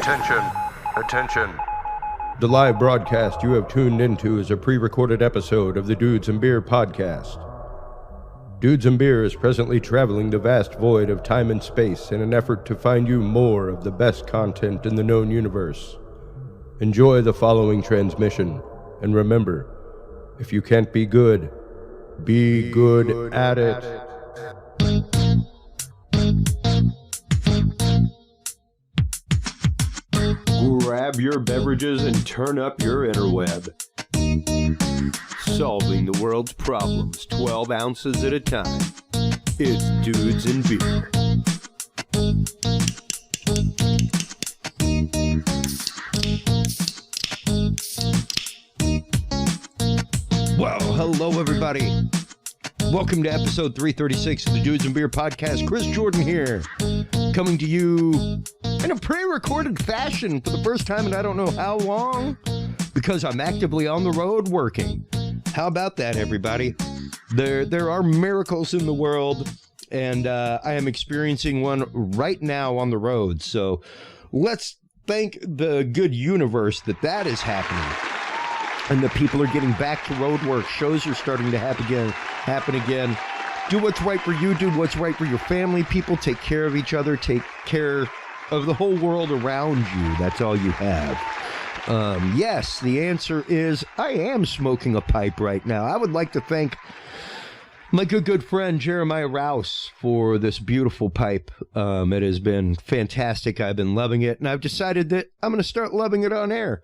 Attention, attention. The live broadcast you have tuned into is a pre-recorded episode of the Dudes and Beer podcast. Dudes and Beer is presently traveling the vast void of time and space in an effort to find you more of the best content in the known universe. Enjoy the following transmission, and remember, if you can't be good at it. Grab your beverages and turn up your interweb. Solving the world's problems 12 ounces at a time. It's Dudes and Beer. Well, hello everybody. Welcome to episode 336 of the Dudes and Beer podcast. Chris Jordan here, coming to you in a pre-recorded fashion for the first time in I don't know how long, because I'm actively on the road working. How about that, everybody? There are miracles in the world, and I am experiencing one right now on the road. So let's thank the good universe that is happening. And the people are getting back to road work. Shows are starting to happen again. Do what's right for you. Do what's right for your family. People, take care of each other. Take care of the whole world around you. That's all you have. Yes, the answer is I am smoking a pipe right now. I would like to thank my good friend Jeremiah Rouse for this beautiful pipe. It has been fantastic. I've been loving it, and I've decided that I'm going to start loving it on air.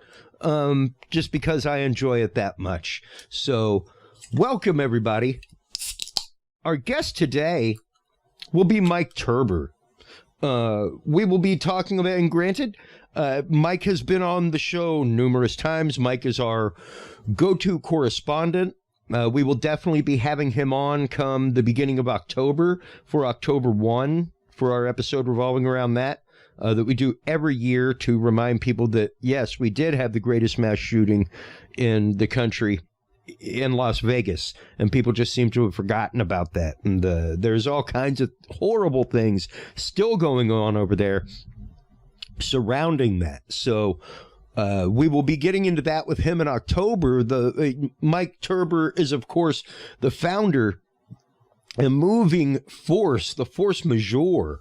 Just because I enjoy it that much. So, welcome everybody. Our guest today will be Mike Turber. We will be talking about, and granted, Mike has been on the show numerous times. Mike is our go-to correspondent. We will definitely be having him on come the beginning of October for October 1 for our episode revolving around that we do every year to remind people that, yes, we did have the greatest mass shooting in the country in Las Vegas, and people just seem to have forgotten about that. And there's all kinds of horrible things still going on over there surrounding that. So we will be getting into that with him in October. Mike Turber is, of course, the founder and moving force, the force majeure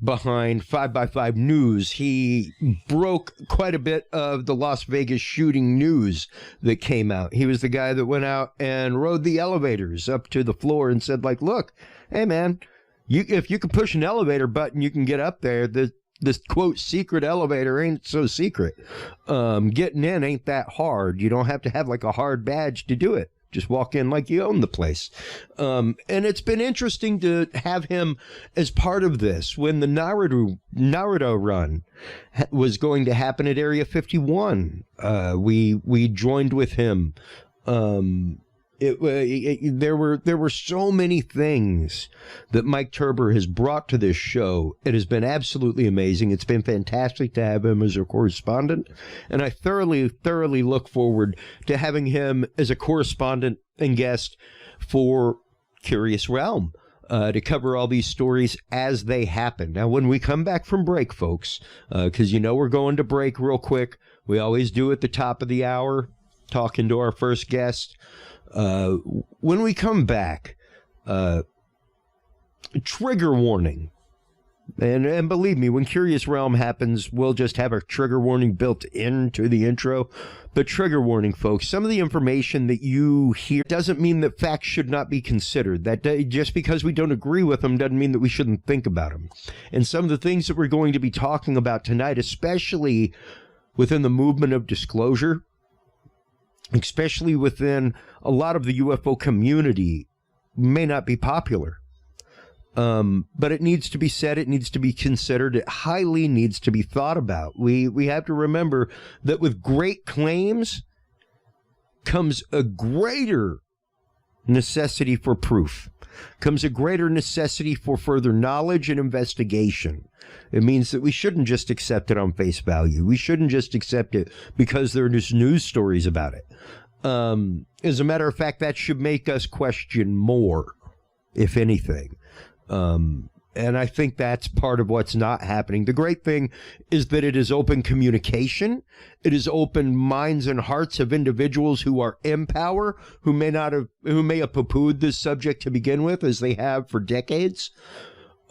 behind 5x5 News. He broke quite a bit of the Las Vegas shooting news that came out. He was the guy that went out and rode the elevators up to the floor and said, like, look, hey, man, if you can push an elevator button, you can get up there. This, quote, secret elevator ain't so secret. Getting in ain't that hard. You don't have to have, like, a hard badge to do it. Just walk in like you own the place. And it's been interesting to have him as part of this. When the Naruto run was going to happen at Area 51, we joined with him. There were so many things that Mike Turber has brought to this show. It has been absolutely amazing. It's been fantastic to have him as a correspondent, and I thoroughly look forward to having him as a correspondent and guest for Curious Realm, to cover all these stories as they happen. Now, when we come back from break, folks, because we're going to break real quick. We always do at the top of the hour, talking to our first guest. When we come back, trigger warning. And believe me, when Curious Realm happens, we'll just have a trigger warning built into the intro. But trigger warning, folks, some of the information that you hear doesn't mean that facts should not be considered. That just because we don't agree with them doesn't mean that we shouldn't think about them. And some of the things that we're going to be talking about tonight, especially within the movement of disclosure, especially within a lot of the UFO community, may not be popular. But it needs to be said, it needs to be considered, it highly needs to be thought about. We have to remember that with great claims comes a greater necessity for proof, comes a greater necessity for further knowledge and investigation. It means that we shouldn't just accept it on face value. We shouldn't just accept it because there are just news stories about it. As a matter of fact, that should make us question more, if anything. And I think that's part of what's not happening. The great thing is that it is open communication. It is open minds and hearts of individuals who are in power, who may have poo-pooed this subject to begin with, as they have for decades.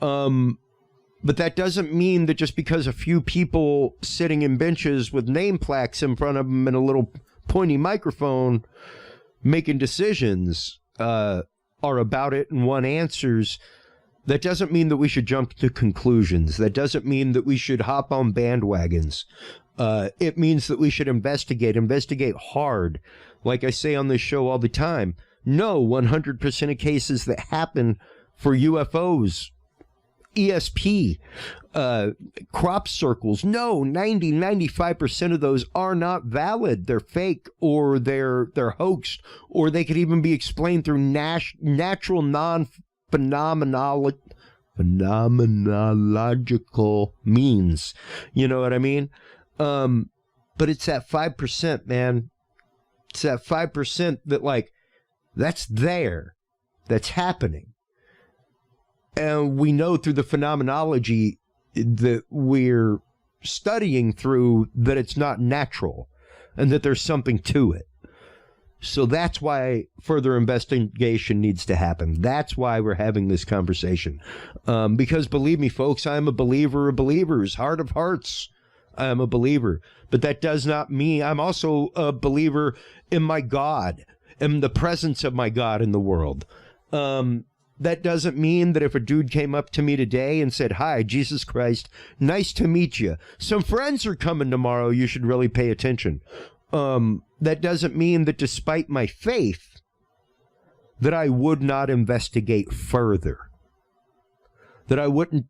But that doesn't mean that just because a few people sitting in benches with name plaques in front of them and a little pointy microphone making decisions are about it and want answers, that doesn't mean that we should jump to conclusions. That doesn't mean that we should hop on bandwagons. It means that we should investigate hard. Like I say on this show all the time, no 100% of cases that happen for UFOs, ESP, crop circles, no, 95% of those are not valid. They're fake, or they're hoaxed, or they could even be explained through natural phenomenological means. You know what I mean? But it's that 5%, man. It's that 5% that, like, that's there. That's happening. And we know through the phenomenology that we're studying through that it's not natural and that there's something to it. So that's why further investigation needs to happen. That's why we're having this conversation. Because believe me, folks, I'm a believer of believers, heart of hearts. I am a believer. But that does not mean I'm also a believer in my God, in the presence of my God in the world. That doesn't mean that if a dude came up to me today and said, "Hi, Jesus Christ, nice to meet you. Some friends are coming tomorrow. You should really pay attention." That doesn't mean that despite my faith, that I would not investigate further. That I wouldn't,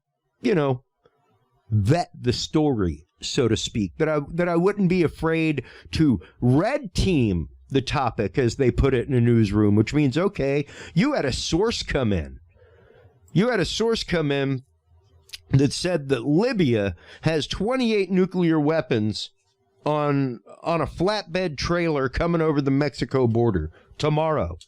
vet the story, so to speak. That I wouldn't be afraid to red team the topic, as they put it in a newsroom, which means, okay, you had a source come in. You had a source come in that said that Libya has 28 nuclear weapons on a flatbed trailer coming over the Mexico border tomorrow.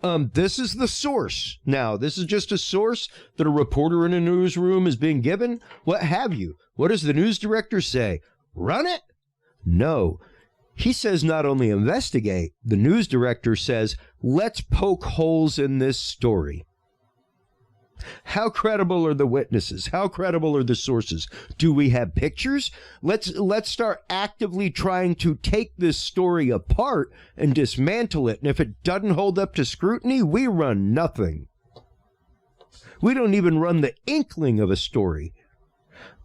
This is the source. Now, this is just a source that a reporter in a newsroom is being given. What have you? What does the news director say? Run it? No. He says not only investigate, the news director says, let's poke holes in this story. How credible are the witnesses? How credible are the sources? Do we have pictures? Let's start actively trying to take this story apart and dismantle it. And if it doesn't hold up to scrutiny, we run nothing. We don't even run the inkling of a story.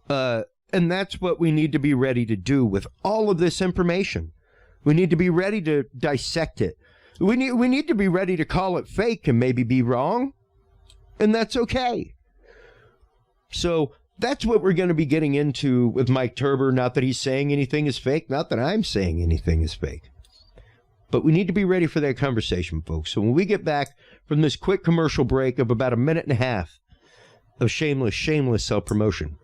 And that's what we need to be ready to do with all of this information. We need to be ready to dissect it. We need to be ready to call it fake and maybe be wrong. And that's okay. So that's what we're going to be getting into with Mike Turber. Not that he's saying anything is fake. Not that I'm saying anything is fake. But we need to be ready for that conversation, folks. So when we get back from this quick commercial break of about a minute and a half of shameless self-promotion,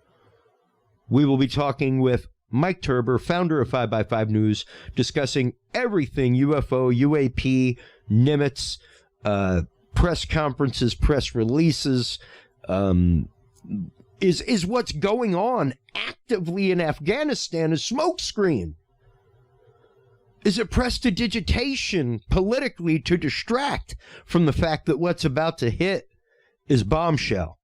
we will be talking with Mike Turber, founder of 5x5 News, discussing everything UFO, UAP, Nimitz, press conferences, press releases, is what's going on actively in Afghanistan a smokescreen? Is it prestidigitation politically to distract from the fact that what's about to hit is bombshell?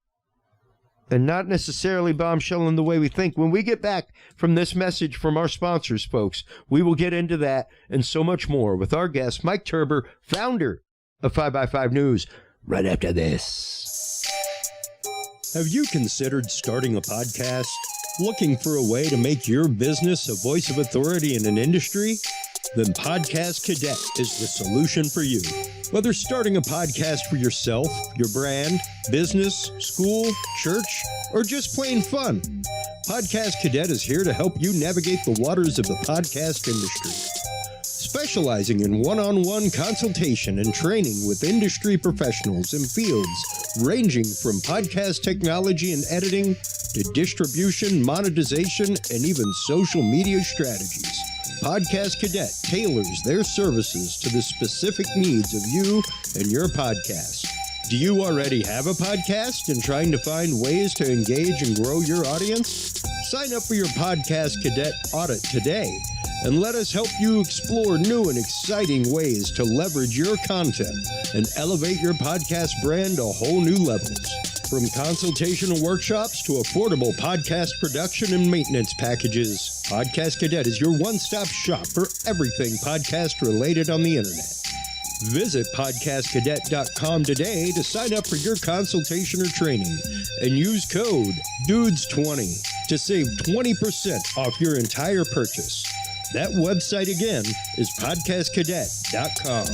And not necessarily bombshell in the way we think. When we get back from this message from our sponsors, folks, we will get into that and so much more with our guest, Mike Turber, founder of 5x5 News, right after this. Have you considered starting a podcast? Looking for a way to make your business a voice of authority in an industry? Then Podcast Cadet is the solution for you. Whether starting a podcast for yourself, your brand, business, school, church, or just plain fun, Podcast Cadet is here to help you navigate the waters of the podcast industry. Specializing in one-on-one consultation and training with industry professionals in fields ranging from podcast technology and editing to distribution, monetization, and even social media strategies. Podcast Cadet tailors their services to the specific needs of you and your podcast. Do you already have a podcast and trying to find ways to engage and grow your audience? Sign up for your Podcast Cadet audit today and let us help you explore new and exciting ways to leverage your content and elevate your podcast brand to whole new levels. From consultational workshops to affordable podcast production and maintenance packages, Podcast Cadet is your one-stop shop for everything podcast related on the internet. Visit podcastcadet.com today to sign up for your consultation or training and use code DUDES20 to save 20% off your entire purchase. That website again is podcastcadet.com.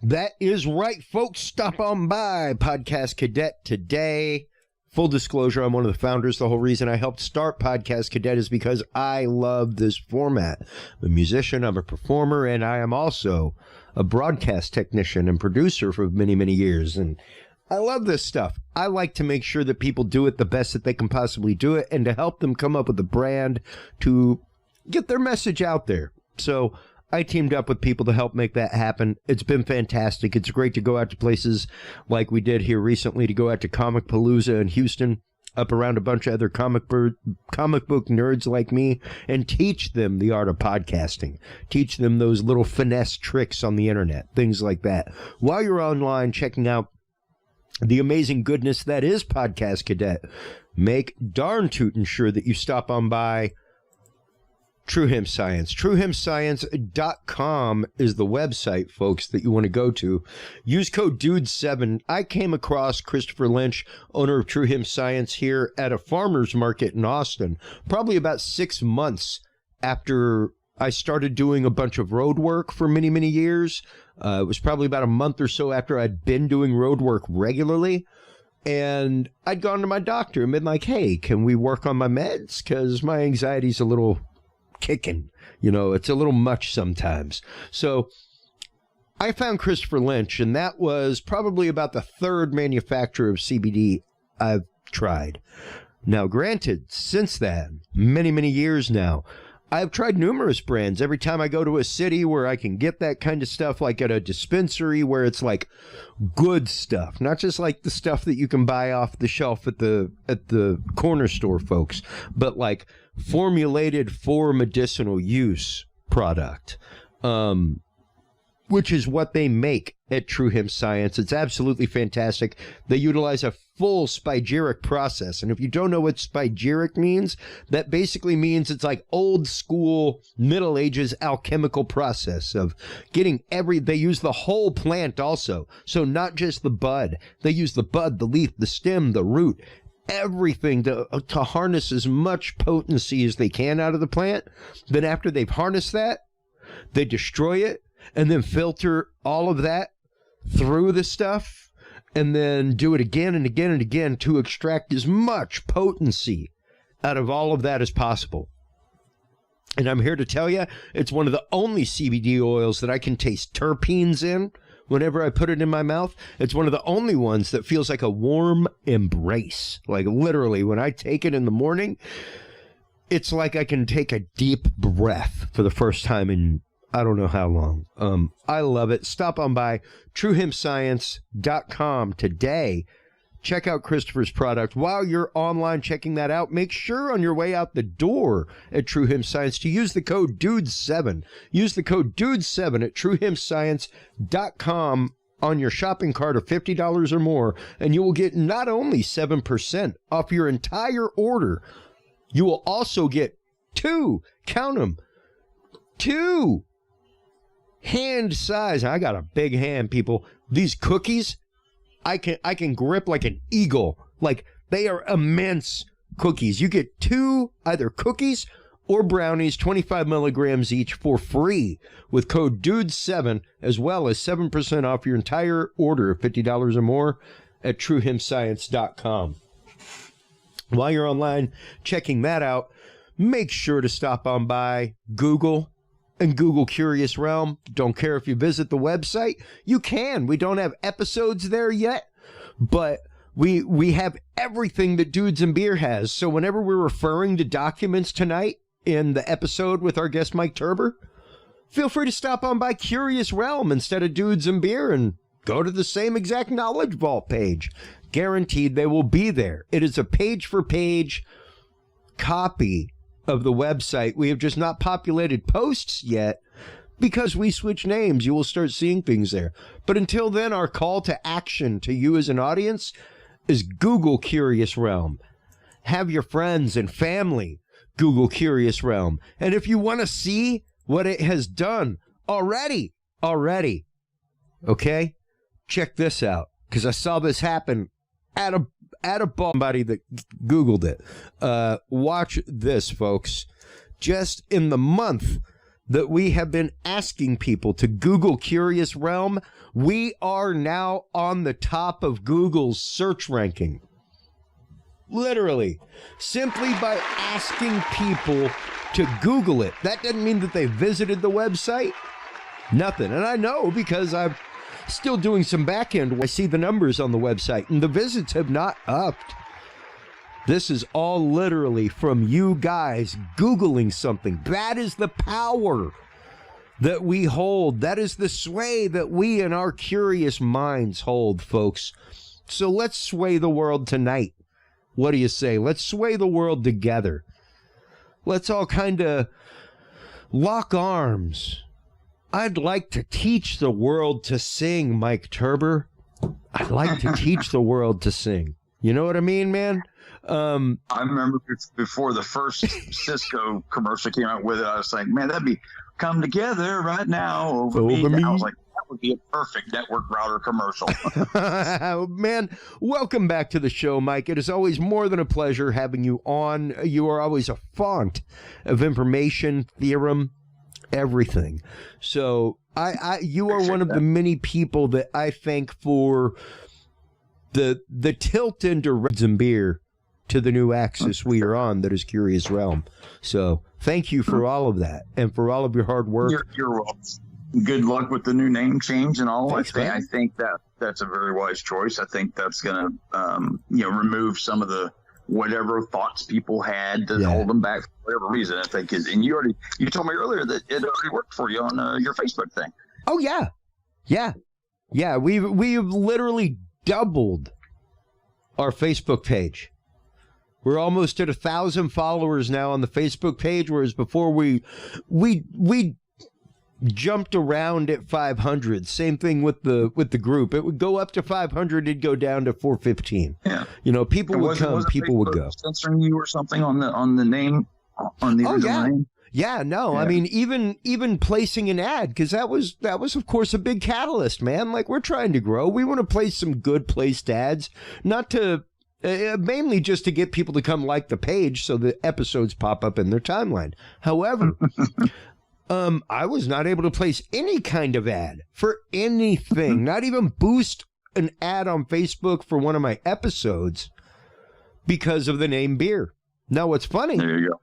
That is right, folks. Stop on by Podcast Cadet today. Full disclosure, I'm one of the founders. The whole reason I helped start Podcast Cadet is because I love this format. I'm a musician, I'm a performer, and I am also a broadcast technician and producer for many, many years. And I love this stuff. I like to make sure that people do it the best that they can possibly do it and to help them come up with a brand to get their message out there. So I teamed up with people to help make that happen. It's been fantastic. It's great to go out to places like we did here recently, to go out to Comic Palooza in Houston, up around a bunch of other comic book nerds like me, and teach them the art of podcasting. Teach them those little finesse tricks on the internet, things like that. While you're online checking out the amazing goodness that is Podcast Cadet, make darn tootin' sure that you stop on by True Hemp Science. TrueHempScience.com is the website, folks, that you want to go to. Use code DUDE7. I came across Christopher Lynch, owner of True Hemp Science, here at a farmer's market in Austin, probably about 6 months after I started doing a bunch of road work for many, many years. It was probably about a month or so after I'd been doing road work regularly. And I'd gone to my doctor and been like, hey, can we work on my meds? Because my anxiety's a little kicking, it's a little much sometimes. So I found Christopher Lynch, and that was probably about the third manufacturer of CBD I've tried. Now, granted, since then, many, many years now, I've tried numerous brands. Every time I go to a city where I can get that kind of stuff, like at a dispensary where it's like good stuff, not just like the stuff that you can buy off the shelf at the corner store, folks, but like formulated for medicinal use product, which is what they make at True Hemp Science. It's absolutely fantastic. They utilize a full spagyric process. And if you don't know what spagyric means, that basically means it's like old school Middle Ages alchemical process of getting they use the whole plant also. So not just the bud. They use the bud, the leaf, the stem, the root, everything to harness as much potency as they can out of the plant. Then after they've harnessed that, they destroy it and then filter all of that through the stuff and then do it again and again and again to extract as much potency out of all of that as possible. And I'm here to tell you, it's one of the only CBD oils that I can taste terpenes in whenever I put it in my mouth. It's one of the only ones that feels like a warm embrace. Like literally, when I take it in the morning, it's like I can take a deep breath for the first time in I don't know how long. I love it. Stop on by TrueHempScience.com today. Check out Christopher's product. While you're online checking that out, make sure on your way out the door at True Hemp Science to use the code DUDE7. Use the code DUDE7 at TrueHempScience.com on your shopping cart of $50 or more, and you will get not only 7% off your entire order, you will also get two hand size. I got a big hand, people. These cookies, I can grip like an eagle. Like, they are immense cookies. You get two either cookies or brownies, 25 milligrams each, for free with code DUDE7, as well as 7% off your entire order of $50 or more at TrueHempScience.com. While you're online checking that out, make sure to stop on by Google and Google Curious Realm. Don't care if you visit the website. You can. We don't have episodes there yet, but we have everything that Dudes and Beer has. So whenever we're referring to documents tonight in the episode with our guest Mike Turber, feel free to stop on by Curious Realm instead of Dudes and Beer and go to the same exact Knowledge Vault page. Guaranteed they will be there. It is a page-for-page copy of the website. We have just not populated posts yet because we switch names. You will start seeing things there. But until then, our call to action to you as an audience is Google Curious Realm. Have your friends and family Google Curious Realm. And if you want to see what it has done already, okay, check this out, because I saw this happen at a somebody that Googled it. Watch this, folks. Just in the month that we have been asking people to Google Curious Realm, we are now on the top of Google's search ranking. Literally, simply by asking people to Google it. That doesn't mean that they visited the website. Nothing. And I know because I'm still doing some back end. I see the numbers on the website and the visits have not upped. This is all literally from you guys Googling something. That is the power that we hold. That is the sway that we in our curious minds hold, folks. So let's sway the world tonight. What do you say? Let's sway the world together. Let's all kind of lock arms. I'd like to teach the world to sing, Mike Turber. I'd like to teach the world to sing. You know what I mean, man? I remember before the first Cisco commercial came out with it, I was like, man, that'd be come together right now over me. I was like, that would be a perfect network router commercial. Man, welcome back to the show, Mike. It is always more than a pleasure having you on. You are always a font of information, theorem, everything. So you are one of the many people that I thank for the tilt into Reds and Beer to the new axis we are on, that is Curious Realm. So thank you for all of that and for all of your hard work. You're welcome. Good luck with the new name change and all. Thanks, I think that's a very wise choice. I think that's going to remove some of the whatever thoughts people had to hold them back for whatever reason. I think and you told me earlier that it already worked for you on your Facebook thing. Oh yeah. We've literally doubled our Facebook page. We're almost at 1,000 followers now on the Facebook page, whereas before we jumped around at 500. Same thing with the group. It would go up to 500, it'd go down to 415. Yeah. People would come, people would go. Censoring you or something on the name, on the original name? Yeah, no. Yeah. I mean, even placing an ad, because that was of course a big catalyst, man. Like, we're trying to grow. We want to place some good placed ads, not to mainly just to get people to come like the page so the episodes pop up in their timeline. However, I was not able to place any kind of ad for anything, not even boost an ad on Facebook for one of my episodes because of the name beer. Now, what's funny, there you go.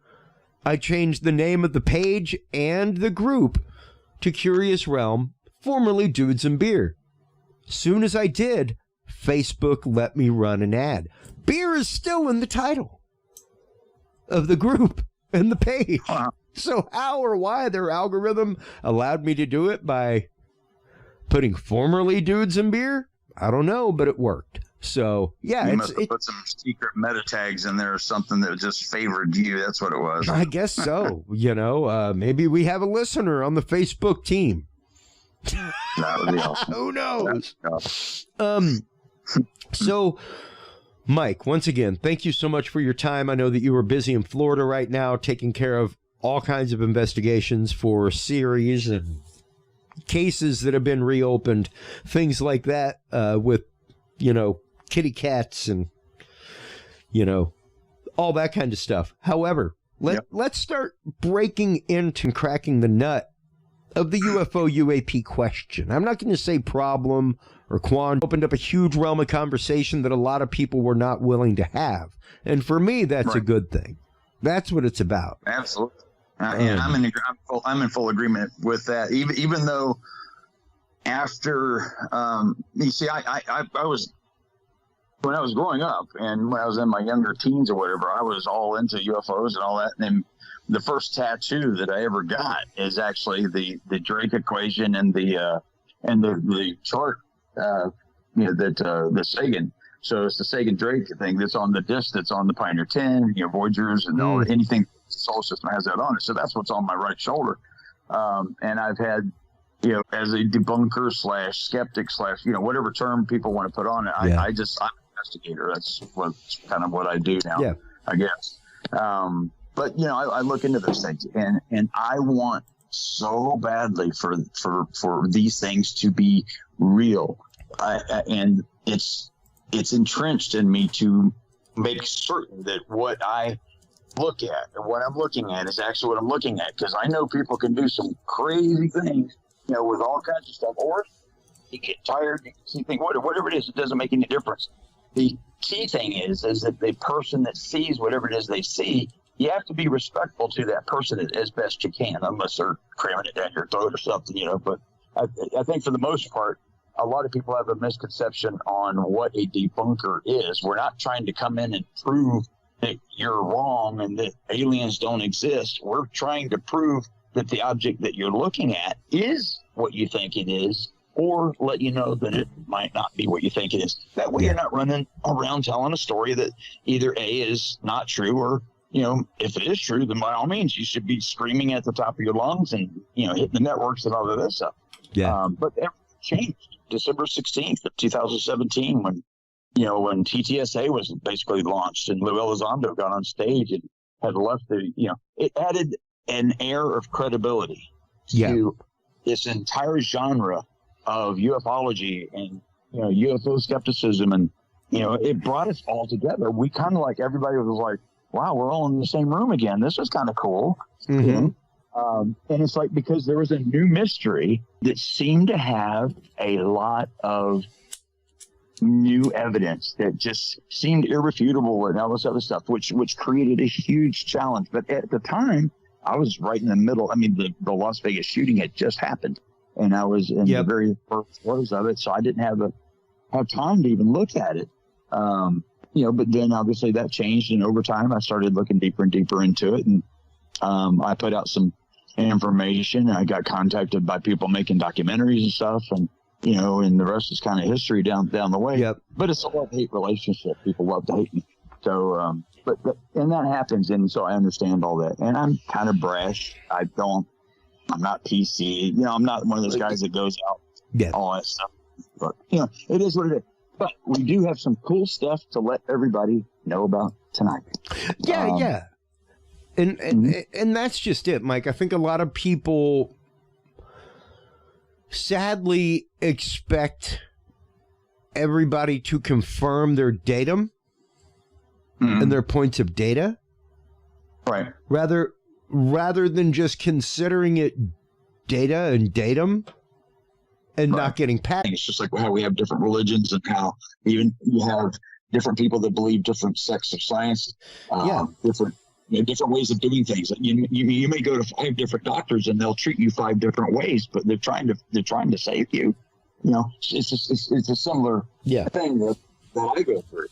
I changed the name of the page and the group to Curious Realm, formerly Dudes and Beer. Soon as I did, Facebook let me run an ad. Beer is still in the title of the group and the page. Wow. So how or why their algorithm allowed me to do it by putting formerly Dudes and Beer, I don't know, but it worked. So, yeah. You must have put some secret meta tags in there or something that just favored you. That's what it was. I guess so. Maybe we have a listener on the Facebook team. That would be awesome. Who knows? So, Mike, once again, thank you so much for your time. I know that you are busy in Florida right now taking care of all kinds of investigations for series and cases that have been reopened, things like that, with, kitty cats and, all that kind of stuff. However, let's start breaking into and cracking the nut of the UFO UAP question. I'm not going to say problem or quandary. Opened up a huge realm of conversation that a lot of people were not willing to have. And for me, that's a good thing. That's what it's about. Absolutely. I'm in full agreement with that. Even though after, you see, I was, when I was growing up and when I was in my younger teens or whatever, I was all into UFOs and all that. And then the first tattoo that I ever got is actually the Drake equation and the chart the Sagan. So it's the Sagan Drake thing that's on the disc that's on the Pioneer 10, Voyagers, and all anything solar system has that on it. So that's what's on my right shoulder. And I've had, as a debunker / skeptic / whatever term people want to put on it. I'm an investigator. That's kind of what I do now, I guess. But I look into those things, and I want so badly for these things to be real, and it's entrenched in me to make certain that what I look at or what I'm looking at is actually what I'm looking at, because I know people can do some crazy things, with all kinds of stuff, or you get tired, you think whatever it is, it doesn't make any difference. The key thing is that the person that sees whatever it is they see, you have to be respectful to that person as best you can, unless they're cramming it down your throat or something, But I think for the most part, a lot of people have a misconception on what a debunker is. We're not trying to come in and prove that you're wrong and that aliens don't exist. We're trying to prove that the object that you're looking at is what you think it is, or let you know that it might not be what you think it is. That way you're not running around telling a story that either A, is not true, or, if it is true, then by all means, you should be screaming at the top of your lungs and, hitting the networks and all of this stuff. Yeah. But everything changed December 16th of 2017 when TTSA was basically launched and Lou Elizondo got on stage and had left it added an air of credibility to this entire genre of ufology and, UFO skepticism. And, it brought us all together. We kind of everybody was like, wow, we're all in the same room again. This is kind of cool. Mm-hmm. And it's because there was a new mystery that seemed to have a lot of new evidence that just seemed irrefutable and all this other stuff, which created a huge challenge. But at the time, I was right in the middle. I mean, the Las Vegas shooting had just happened, and I was in the very first throes of it, so I didn't have time to even look at it. But then obviously that changed, and over time I started looking deeper and deeper into it, and I put out some information. I got contacted by people making documentaries and stuff, and and the rest is kind of history down the way. Yep. But it's a love-hate relationship. People love to hate me. So, and that happens, and so I understand all that. And I'm kind of brash. I'm not PC. I'm not one of those guys that goes out, all that stuff. But it is what it is. But we do have some cool stuff to let everybody know about tonight. Yeah. And that's just it, Mike. I think a lot of people sadly expect everybody to confirm their datum and their points of data, right? Rather than just considering it data and datum and not getting past. It's just how we have different religions and how even you have different people that believe different sects of science, different ways of doing things. You may go to 5 different doctors and they'll treat you 5 different ways, but they're trying to save you. It's a similar thing that I go through.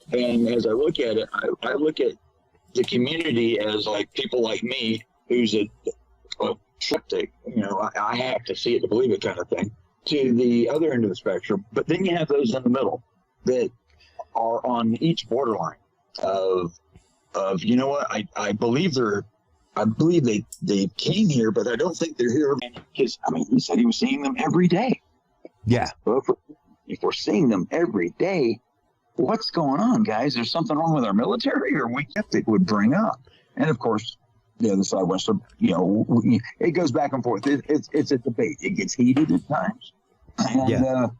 And as I look at it, I look at the community as people like me, who's a skeptic. I have to see it to believe it kind of thing, to the other end of the spectrum. But then you have those in the middle that are on each borderline of I believe they came here, but I don't think they're here because he said he was seeing them every day. Yeah. Well, if we're seeing them every day, what's going on, guys? There's something wrong with our military, or we skeptic would bring up. And of course, the other side wants to, it goes back and forth. It's a debate. It gets heated at times, and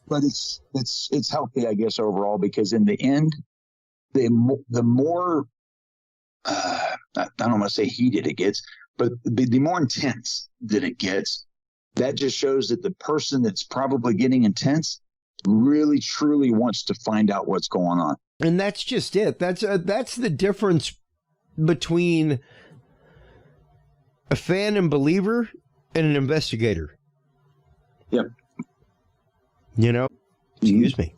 but it's healthy, I guess, overall, because in the end, the more I don't want to say heated it gets, but the more intense that it gets, that just shows that the person that's probably getting intense really truly wants to find out what's going on. And that's just it. That's the difference between a fan and believer and an investigator. Yep. Excuse me.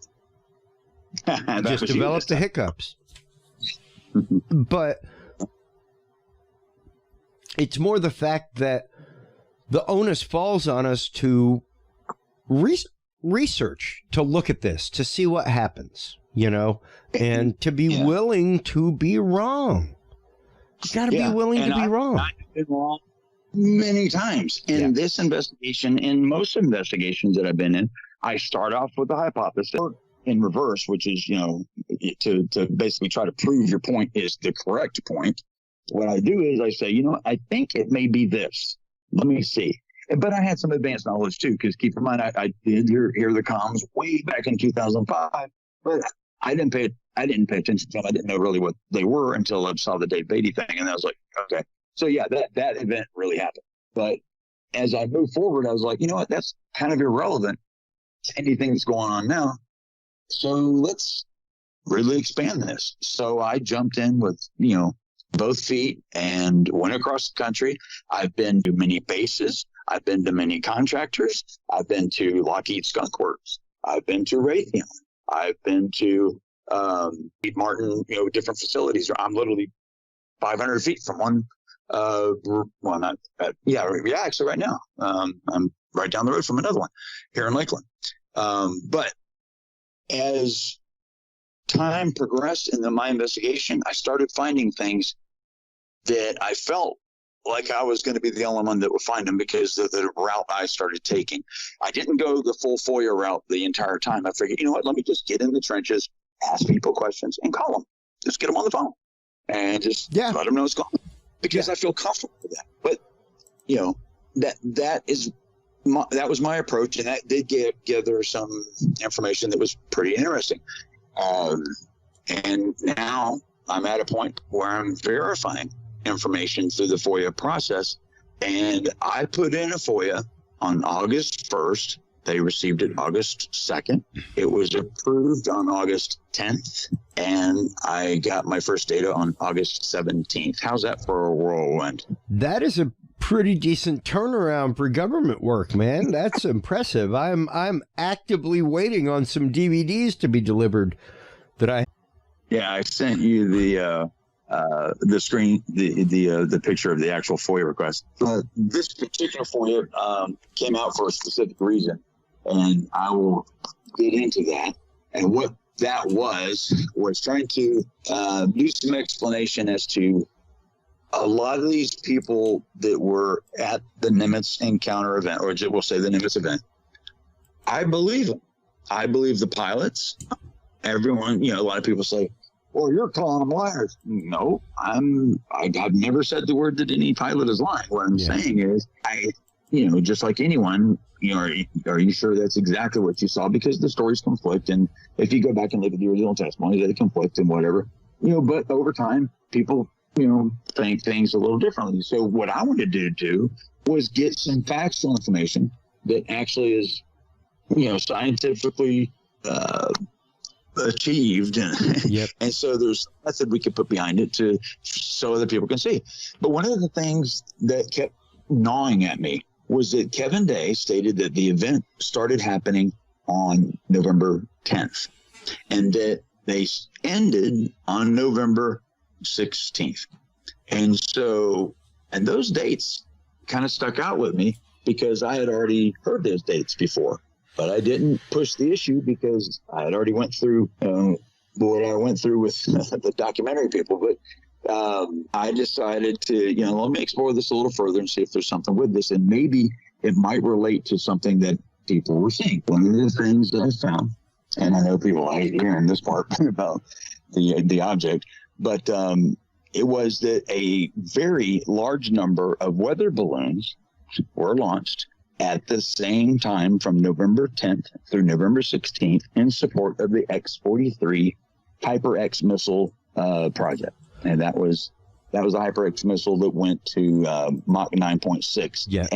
Just developed the hiccups. But it's more the fact that the onus falls on us to research to look at this, to see what happens, and to be willing to be wrong. You got to be willing to be wrong. I've been wrong many times in this investigation. In most investigations that I've been in, I start off with a hypothesis in reverse, which is, to basically try to prove your point is the correct point. What I do is I say, I think it may be this. Let me see. But I had some advanced knowledge too, because keep in mind, I did hear the comms way back in 2005, but I didn't pay attention to them. I didn't know really what they were until I saw the Dave Beatty thing, and I was like, okay. So yeah, that event really happened. But as I moved forward, I was like, you know what, that's kind of irrelevant to anything that's going on now. So let's really expand this. So I jumped in with, both feet and went across the country. I've been to many bases. I've been to many contractors. I've been to Lockheed Skunk Works. I've been to Raytheon. I've been to Martin, different facilities. I'm literally 500 feet from one. Actually right now. I'm right down the road from another one here in Lakeland. But as time progressed in my investigation, I started finding things that I felt like I was going to be the only one that would find them because of the route I started taking. I didn't go the full FOIA route the entire time. I figured, let me just get in the trenches, ask people questions, and call them. Just get them on the phone and just let them know what's going on. Because I feel comfortable with that. But, that was my approach, and that did gather some information that was pretty interesting. And now I'm at a point where I'm verifying information through the FOIA process. And I put in a FOIA on August 1st. They received it August 2nd. It was approved on August 10th. And I got my first data on August 17th. How's that for a whirlwind? That is a pretty decent turnaround for government work, man. That's impressive. I'm actively waiting on some DVDs to be delivered that I sent you the screen, the picture of the actual FOIA request. This particular FOIA came out for a specific reason, and I will get into that. And what that was trying to do some explanation as to a lot of these people that were at the Nimitz encounter event, or we'll say the Nimitz event. I believe them. I believe the pilots. Everyone, a lot of people say, well, you're calling them liars. No, I've never said the word that any pilot is lying. What I'm saying is, just like anyone, are you sure that's exactly what you saw? Because the stories conflict. And if you go back and look at the original testimony, they conflict and whatever, but over time, people, think things a little differently. So what I wanted to do was get some factual information that actually is, scientifically, achieved, and so there's a method we could put behind it so other people can see. But one of the things that kept gnawing at me was that Kevin Day stated that the event started happening on November 10th and that they ended on November 16th. And those dates kind of stuck out with me because I had already heard those dates before. But I didn't push the issue because I had already went through what I went through with the documentary people. But I decided to, let me explore this a little further and see if there's something with this. And maybe it might relate to something that people were seeing. One of the things that I found, and I know people hate hearing this part about the object, but it was that a very large number of weather balloons were launched at the same time from November 10th through November 16th in support of the X-43 Hyper-X missile project. And that was a Hyper-X missile that went to Mach 9.6. Yeah.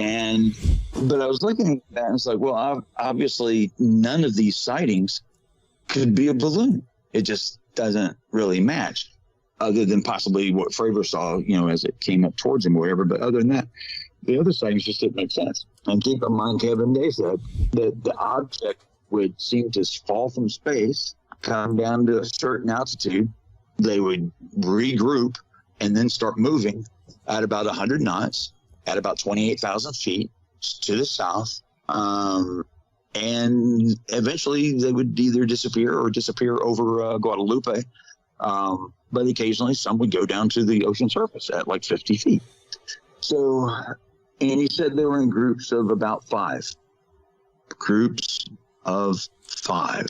But I was looking at that and it's like, well, obviously none of these sightings could be a balloon. It just doesn't really match, other than possibly what Fravor saw, as it came up towards him or whatever. But other than that, the other sightings just didn't make sense. And keep in mind, Kevin Day said that the object would seem to fall from space, come down to a certain altitude, they would regroup, and then start moving at about 100 knots, at about 28,000 feet to the south. and eventually they would either disappear over Guadalupe. But occasionally some would go down to the ocean surface at like 50 feet. So, and he said they were in groups of about 5. Groups of 5,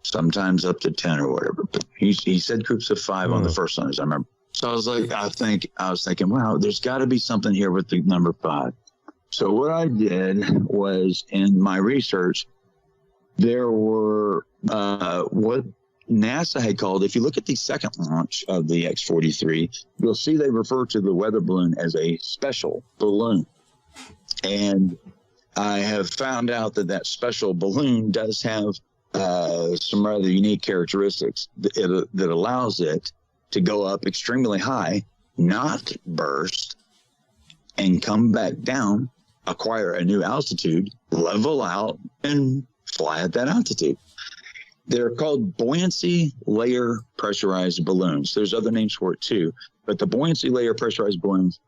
sometimes up to 10 or whatever. But he said groups of 5 on the first one, as I remember. So I was like, I was thinking, wow, there's got to be something here with the number 5. So what I did was, in my research, there were what NASA had called, if you look at the second launch of the X-43, you'll see they refer to the weather balloon as a special balloon. And I have found out that special balloon does have some rather unique characteristics that allows it to go up extremely high, not burst, and come back down, acquire a new altitude, level out, and fly at that altitude. They're called buoyancy layer pressurized balloons. There's other names for it too, but the buoyancy layer pressurized balloons,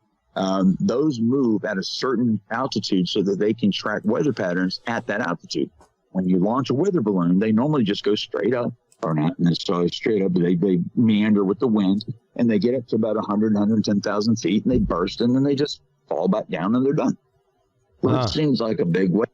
those move at a certain altitude so that they can track weather patterns at that altitude. When you launch a weather balloon, they normally just go straight up, or not necessarily straight up, but they meander with the wind, and they get up to about 100, 110,000 feet, and they burst, and then they just fall back down, and they're done. Well, it seems like a big way.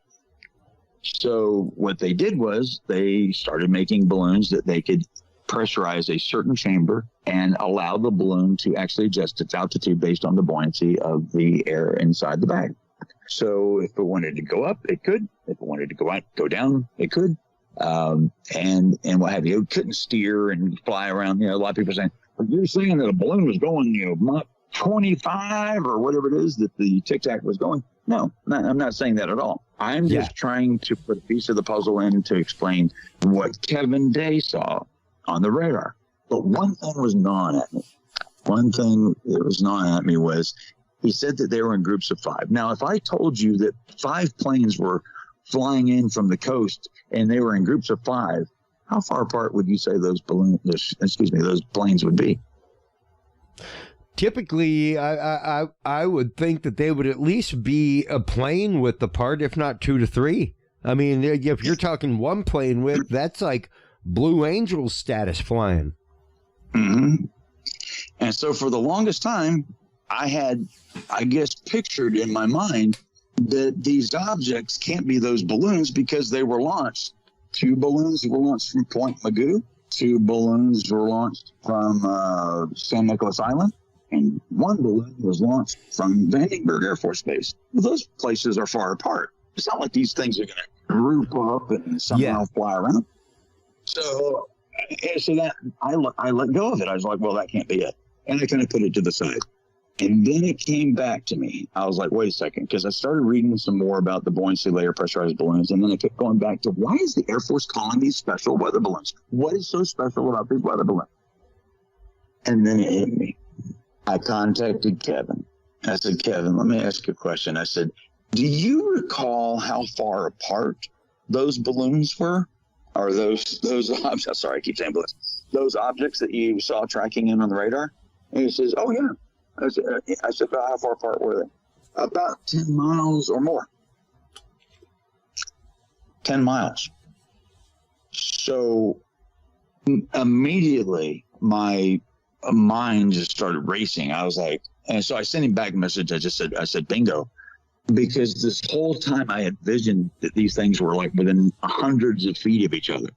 So what they did was they started making balloons that they could pressurize a certain chamber and allow the balloon to actually adjust its altitude based on the buoyancy of the air inside the bag. So if it wanted to go up, it could. If it wanted to go down, it could. And what have you. It couldn't steer and fly around. A lot of people are saying, well, you're saying that a balloon was going, Mach 25 or whatever it is that the Tic-Tac was going. No, I'm not saying that at all. I'm just trying to put a piece of the puzzle in to explain what Kevin Day saw on the radar. But one thing was gnawing at me. One thing that was gnawing at me was he said that they were in groups of 5. Now, if I told you that 5 planes were flying in from the coast and they were in groups of 5, how far apart would you say those planes would be? Typically, I would think that they would at least be a plane width apart, if not 2 to 3. I mean, if you're talking one plane width, that's like Blue Angel status flying. Mm-hmm. And so for the longest time, I had, pictured in my mind that these objects can't be those balloons because they were launched. 2 balloons were launched from Point Magoo. 2 balloons were launched from San Nicolas Island. And 1 balloon was launched from Vandenberg Air Force Base. Those places are far apart. It's not like these things are going to group up and somehow fly around. So that I let go of it. I was like, well, that can't be it. And I kind of put it to the side. And then it came back to me. I was like, wait a second, because I started reading some more about the buoyancy layer pressurized balloons. And then I kept going back to, why is the Air Force calling these special weather balloons? What is so special about these weather balloons? And then it hit me. I contacted Kevin. I said, Kevin, let me ask you a question. I said, do you recall how far apart those balloons were? Or those objects, sorry, I keep saying balloons. Those objects that you saw tracking in on the radar? And he says, oh, yeah. I said, about how far apart were they? About 10 miles or more. 10 miles. So immediately my mind just started racing. I was like, and so I sent him back a message. I said, bingo. Because this whole time I had visioned that these things were like within hundreds of feet of each other,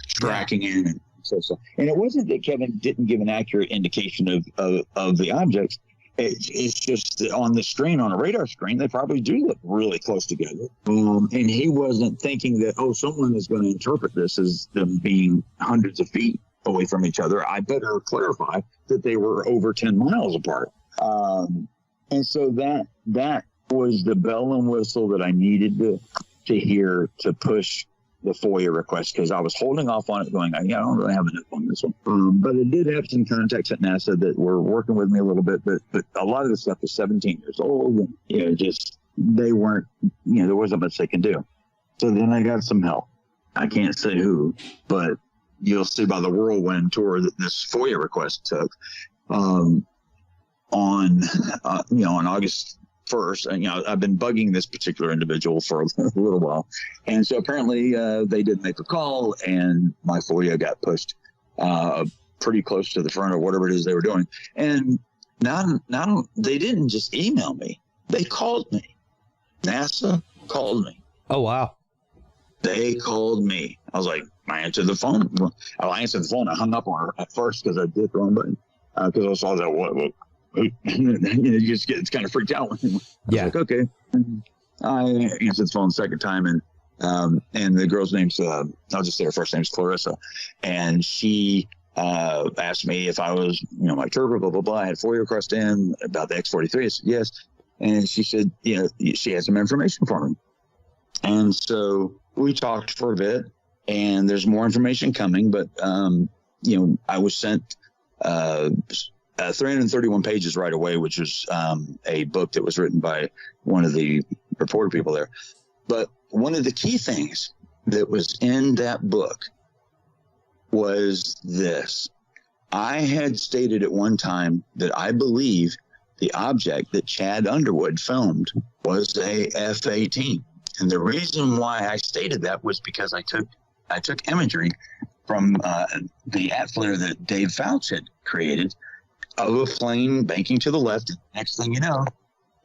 tracking in. And so. And it wasn't that Kevin didn't give an accurate indication of the objects. It's just that on the screen, on a radar screen, they probably do look really close together. And he wasn't thinking that, someone is going to interpret this as them being hundreds of feet away from each other. I better clarify that they were over 10 miles apart. And so that was the bell and whistle that I needed to hear to push the FOIA request, because I was holding off on it going, I don't really have enough on this one. But I did have some contacts at NASA that were working with me a little bit, but a lot of the stuff was 17 years old, and they weren't, there wasn't much they can do. So then I got some help. I can't say who, but you'll see by the whirlwind tour that this FOIA request took on August first. And, I've been bugging this particular individual for a little while. And so apparently they didn't make a call, and my FOIA got pushed pretty close to the front or whatever it is they were doing. And they didn't just email me. They called me. NASA called me. Oh, wow. They called me. I was like, I answered the phone. I answered the phone. I hung up on her at first because I did the wrong button. Because I saw that, what you just get kind of freaked out. Yeah. Like, okay. I answered the phone the second time, and the girl's name's I'll just say her first name's Clarissa, and she asked me if I was Mike Turber, blah blah blah. I had FOIA request in about the X-43. I said yes, and she said she had some information for me, and so we talked for a bit, and there's more information coming, but I was sent 331 pages right away, which was a book that was written by one of the reporter people there. But one of the key things that was in that book was this. I had stated at one time that I believe the object that Chad Underwood filmed was a F-18. And the reason why I stated that was because I took imagery from the app flare that Dave Fouch had created of a plane banking to the left. Next thing you know,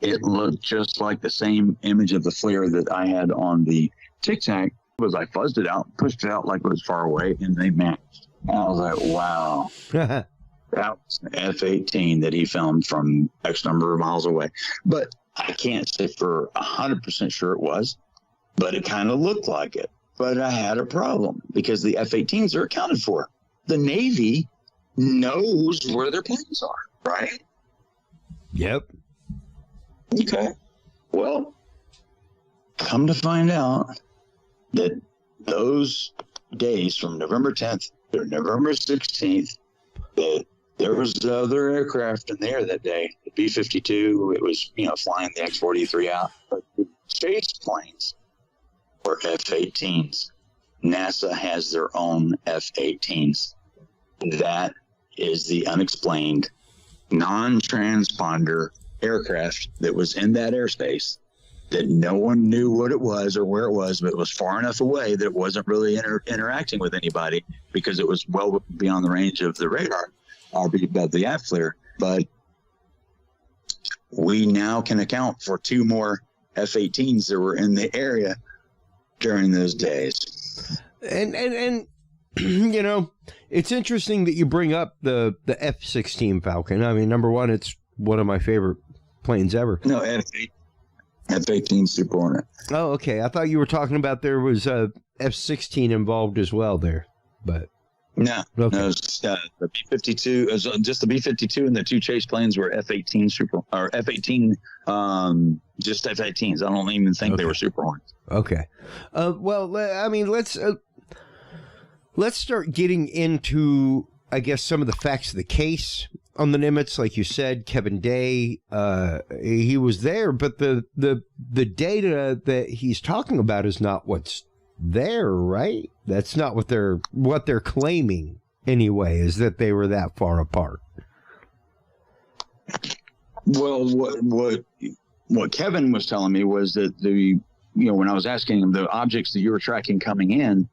it looked just like the same image of the flare that I had on the Tic-Tac. I fuzzed it out, pushed it out like it was far away, and they matched. And I was like, wow. That was an F-18 that he filmed from X number of miles away. But I can't say for 100% sure it was, but it kind of looked like it. But I had a problem because the F-18s are accounted for. The Navy knows where their planes are, right? Yep. Okay. Well, come to find out that those days from November 10th to November 16th, that there was other aircraft in there that day. The B-52, it was, flying the X-43 out. But the chase planes were F-18s. NASA has their own F-18s. That is the unexplained, non-transponder aircraft that was in that airspace that no one knew what it was or where it was, but it was far enough away that it wasn't really interacting with anybody because it was well beyond the range of the radar or above the app flare. But we now can account for 2 more F-18s that were in the area during those days. And it's interesting that you bring up the F-16 Falcon. I mean, number one, it's one of my favorite planes ever. No, F-18 Super Hornet. Oh, okay. I thought you were talking about there was a F-16 involved as well there, but no, okay. No, the B-52, just the B-52 and the 2 chase planes were F-18 F-18, just F-18s. I don't even think they were Super Hornets. Okay. Well, I mean, let's start getting into, I guess, some of the facts of the case on the Nimitz. Like you said, Kevin Day, he was there, but the data that he's talking about is not what's there, right? That's not what they're claiming anyway, is that they were that far apart. Well, what Kevin was telling me was that when I was asking him the objects that you were tracking coming in,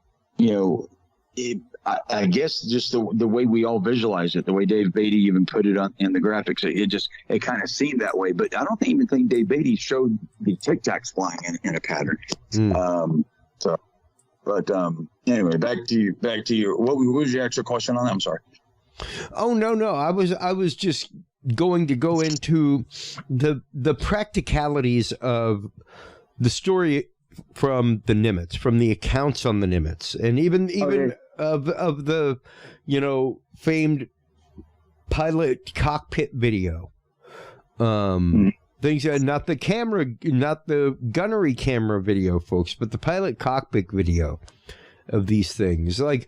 I guess just the way we all visualize it, the way Dave Beatty even put it in the graphics, it kind of seemed that way. But I don't even think Dave Beatty showed the Tic-Tacs flying in a pattern. Anyway, back to you. What was your actual question on that? I'm sorry. Oh, no. I was just going to go into the practicalities of the story from the Nimitz, from the accounts on the Nimitz, and even of the famed pilot cockpit video. Things not the gunnery camera video, folks, but the pilot cockpit video of these things. Because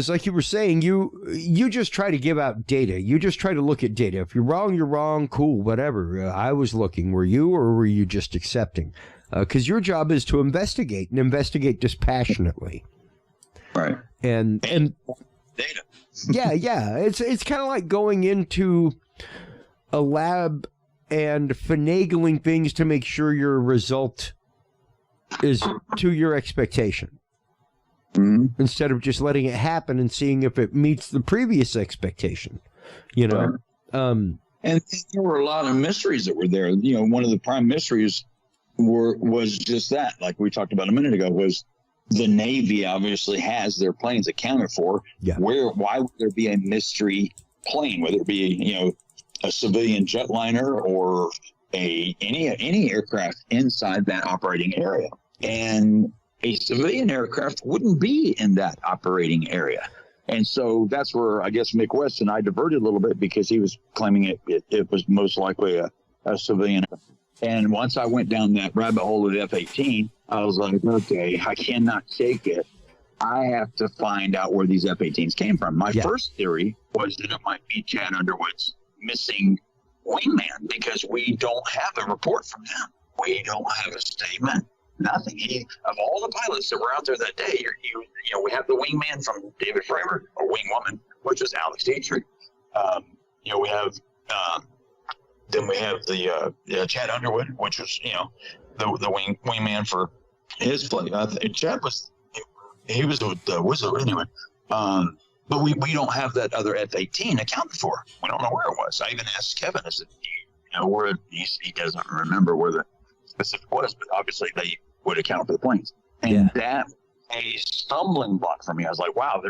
like you were saying, you just try to give out data. You just try to look at data. If you're wrong, you're wrong. Cool, whatever. I was looking. Were you, or were you just accepting? Because your job is to investigate, and investigate dispassionately. Right. And data. yeah. It's kind of like going into a lab and finagling things to make sure your result is to your expectation. Mm-hmm. Instead of just letting it happen and seeing if it meets the previous expectation, you know. Right. And there were a lot of mysteries that were there. You know, one of the prime mysteries was just that, like we talked about a minute ago, was the Navy obviously has their planes accounted for. Yeah. Why would there be a mystery plane, whether it be, you know, a civilian jetliner or any aircraft inside that operating area? And a civilian aircraft wouldn't be in that operating area. And so that's where I guess Mick West and I diverted a little bit, because he was claiming it was most likely a civilian. And once I went down that rabbit hole of the F-18, I was like, okay, I cannot take it. I have to find out where these F-18s came from. My first theory was that it might be Chad Underwood's missing wingman, because we don't have a report from him. We don't have a statement. Nothing. Of all the pilots that were out there that day, you know, we have the wingman from David Fravor, or wingwoman, which was Alex Dietrich. You know, we have then we have the Chad Underwood, which was, you know, the wingman for his play. Chad was the wizard anyway. But we don't have that other F-18 accounted for. We don't know where it was. I even asked Kevin. I said, you know, where he doesn't remember where the specific was, but obviously they would account for the planes. And that a stumbling block for me. I was like, wow,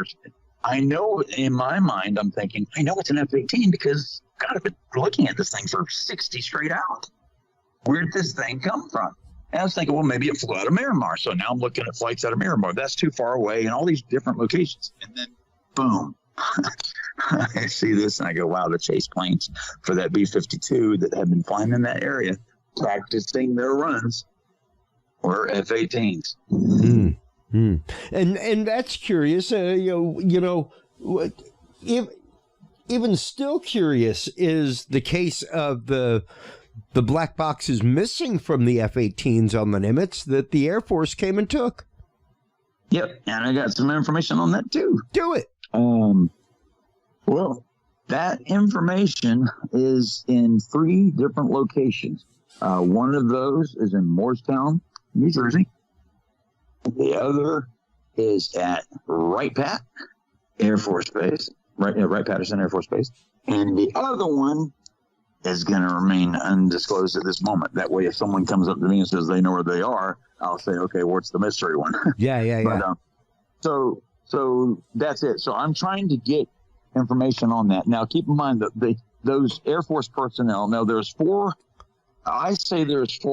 I know in my mind, I'm thinking, I know it's an F-18 because God, I've been looking at this thing for 60 straight hours. Where did this thing come from? And I was thinking, well, maybe it flew out of Miramar. So now I'm looking at flights out of Miramar. That's too far away, and all these different locations. And then, boom, I see this and I go, wow, the chase planes for that B-52 that had been flying in that area, practicing their runs, were F-18s. Mm-hmm. And that's curious. You know, even still curious is the case of the black boxes missing from the F-18s on the Nimitz that the Air Force came and took. Yep, and I got some information on that too. Do it. Well, that information is in 3 different locations. One of those is in Morristown, New Jersey. The other is at Wright-Pat Air Force Base, Wright-Patterson Air Force Base. And the other one is going to remain undisclosed at this moment. That way, if someone comes up to me and says they know where they are, I'll say, okay, what's the mystery one? Yeah. But, so that's it. So I'm trying to get information on that. Now, keep in mind that those Air Force personnel, now there's 4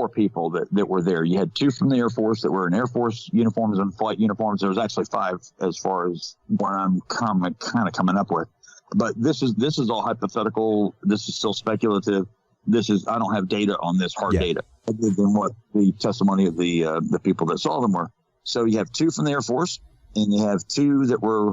people that were there. You had 2 from the Air Force that were in Air Force uniforms and flight uniforms. There was actually 5 as far as what I'm kind of coming up with. But this is all hypothetical. This is still speculative. I don't have data on this, hard data, other than what the testimony of the people that saw them were. So you have 2 from the Air Force, and you have 2 that were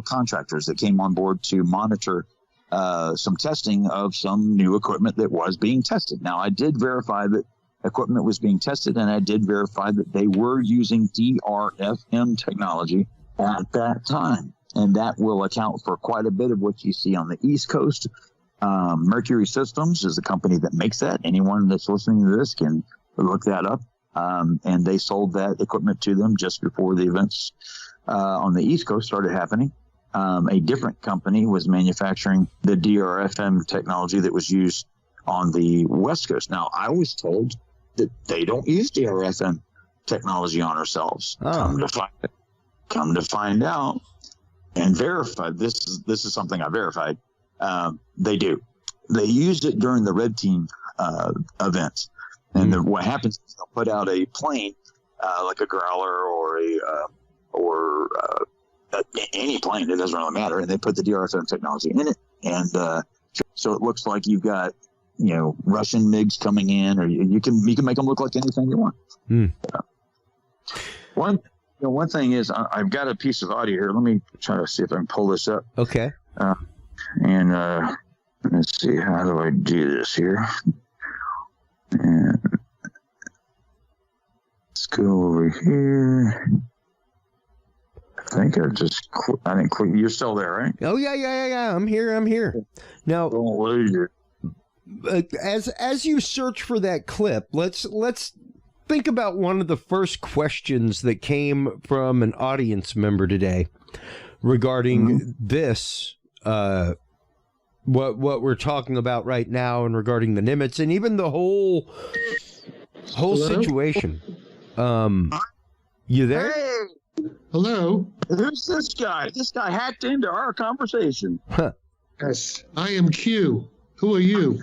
contractors that came on board to monitor some testing of some new equipment that was being tested. Now, I did verify that equipment was being tested, and I did verify that they were using DRFM technology at that time. And that will account for quite a bit of what you see on the East Coast. Mercury Systems is the company that makes that. Anyone that's listening to this can look that up. And they sold that equipment to them just before the events on the East Coast started happening. A different company was manufacturing the DRFM technology that was used on the West Coast. Now, I was told that they don't use DRFM technology on ourselves. Oh. Come to find out and verify. This is something I verified. They do. They used it during the Red Team events. And what happens is they'll put out a plane like a Growler or any plane. It doesn't really matter. And they put the DRFM technology in it. And so it looks like you've got, Russian MiGs coming in, or you can make them look like anything you want. One thing is I've got a piece of audio here. Let me try to see if I can pull this up. Okay. And let's see, how do I do this here? And let's go over here. I think I didn't click. You're still there, right? Oh, yeah. I'm here. Now, don't lose it. as you search for that clip, let's think about one of the first questions that came from an audience member today regarding this, what we're talking about right now, and regarding the Nimitz, and even the whole situation. You there? Hey, Hello. who's this guy? This guy hacked into our conversation. Huh. Yes, I am Q. Who are you?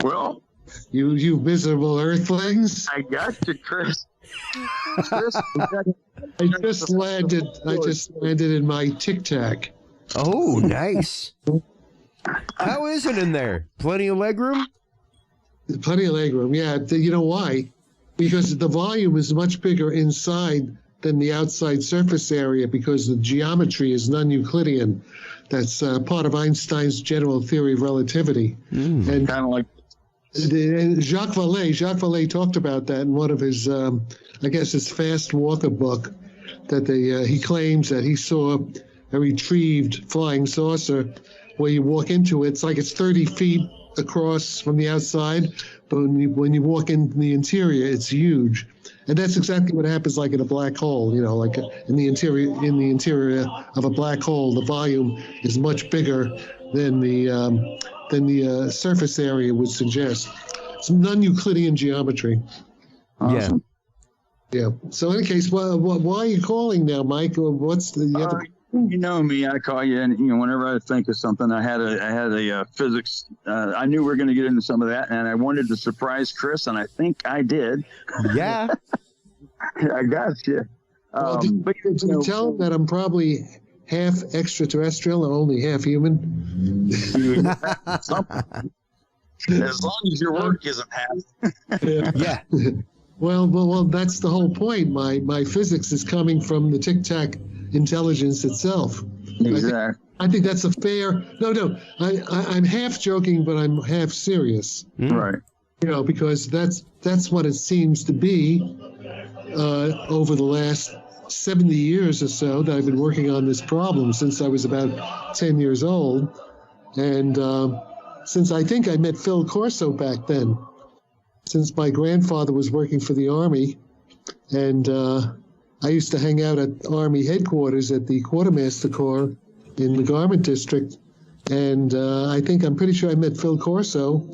Well, You miserable earthlings. I got you, Chris. I just landed in my Tic-Tac. Oh, nice. How is it in there? Plenty of legroom? Plenty of legroom. Yeah, you know why? Because the volume is much bigger inside than the outside surface area, because the geometry is non-Euclidean. That's part of Einstein's general theory of relativity. And Kind of like Jacques Vallée talked about that in one of his, I guess, his Fast Walker book, that he claims that he saw a retrieved flying saucer where you walk into it. It's like it's 30 feet across from the outside, but when you walk in the interior, it's huge. And that's exactly what happens like in a black hole. You know, like in the interior of a black hole, the volume is much bigger than the surface area would suggest. Some non-Euclidean geometry. awesome. Yeah. So in any case, why are you calling now, Mike? What's the You know me, I call you, and whenever I think of something, I had a physics. I knew we were going to get into some of that, and I wanted to surprise Chris, and I think I did. Yeah. I got you. Did you tell him that I'm probably half extraterrestrial and only half human? As long as your work isn't half. Yeah. Well, that's the whole point. My physics is coming from the Tic-Tac intelligence itself. Exactly. I think that's a fair. No. I'm half joking, but I'm half serious. Right. You know, because that's what it seems to be over the last 70 years or so that I've been working on this problem since I was about 10 years old, and since I think I met Phil Corso back then. Since my grandfather was working for the Army, and I used to hang out at Army headquarters at the Quartermaster Corps in the Garment District, and I'm pretty sure I met Phil Corso,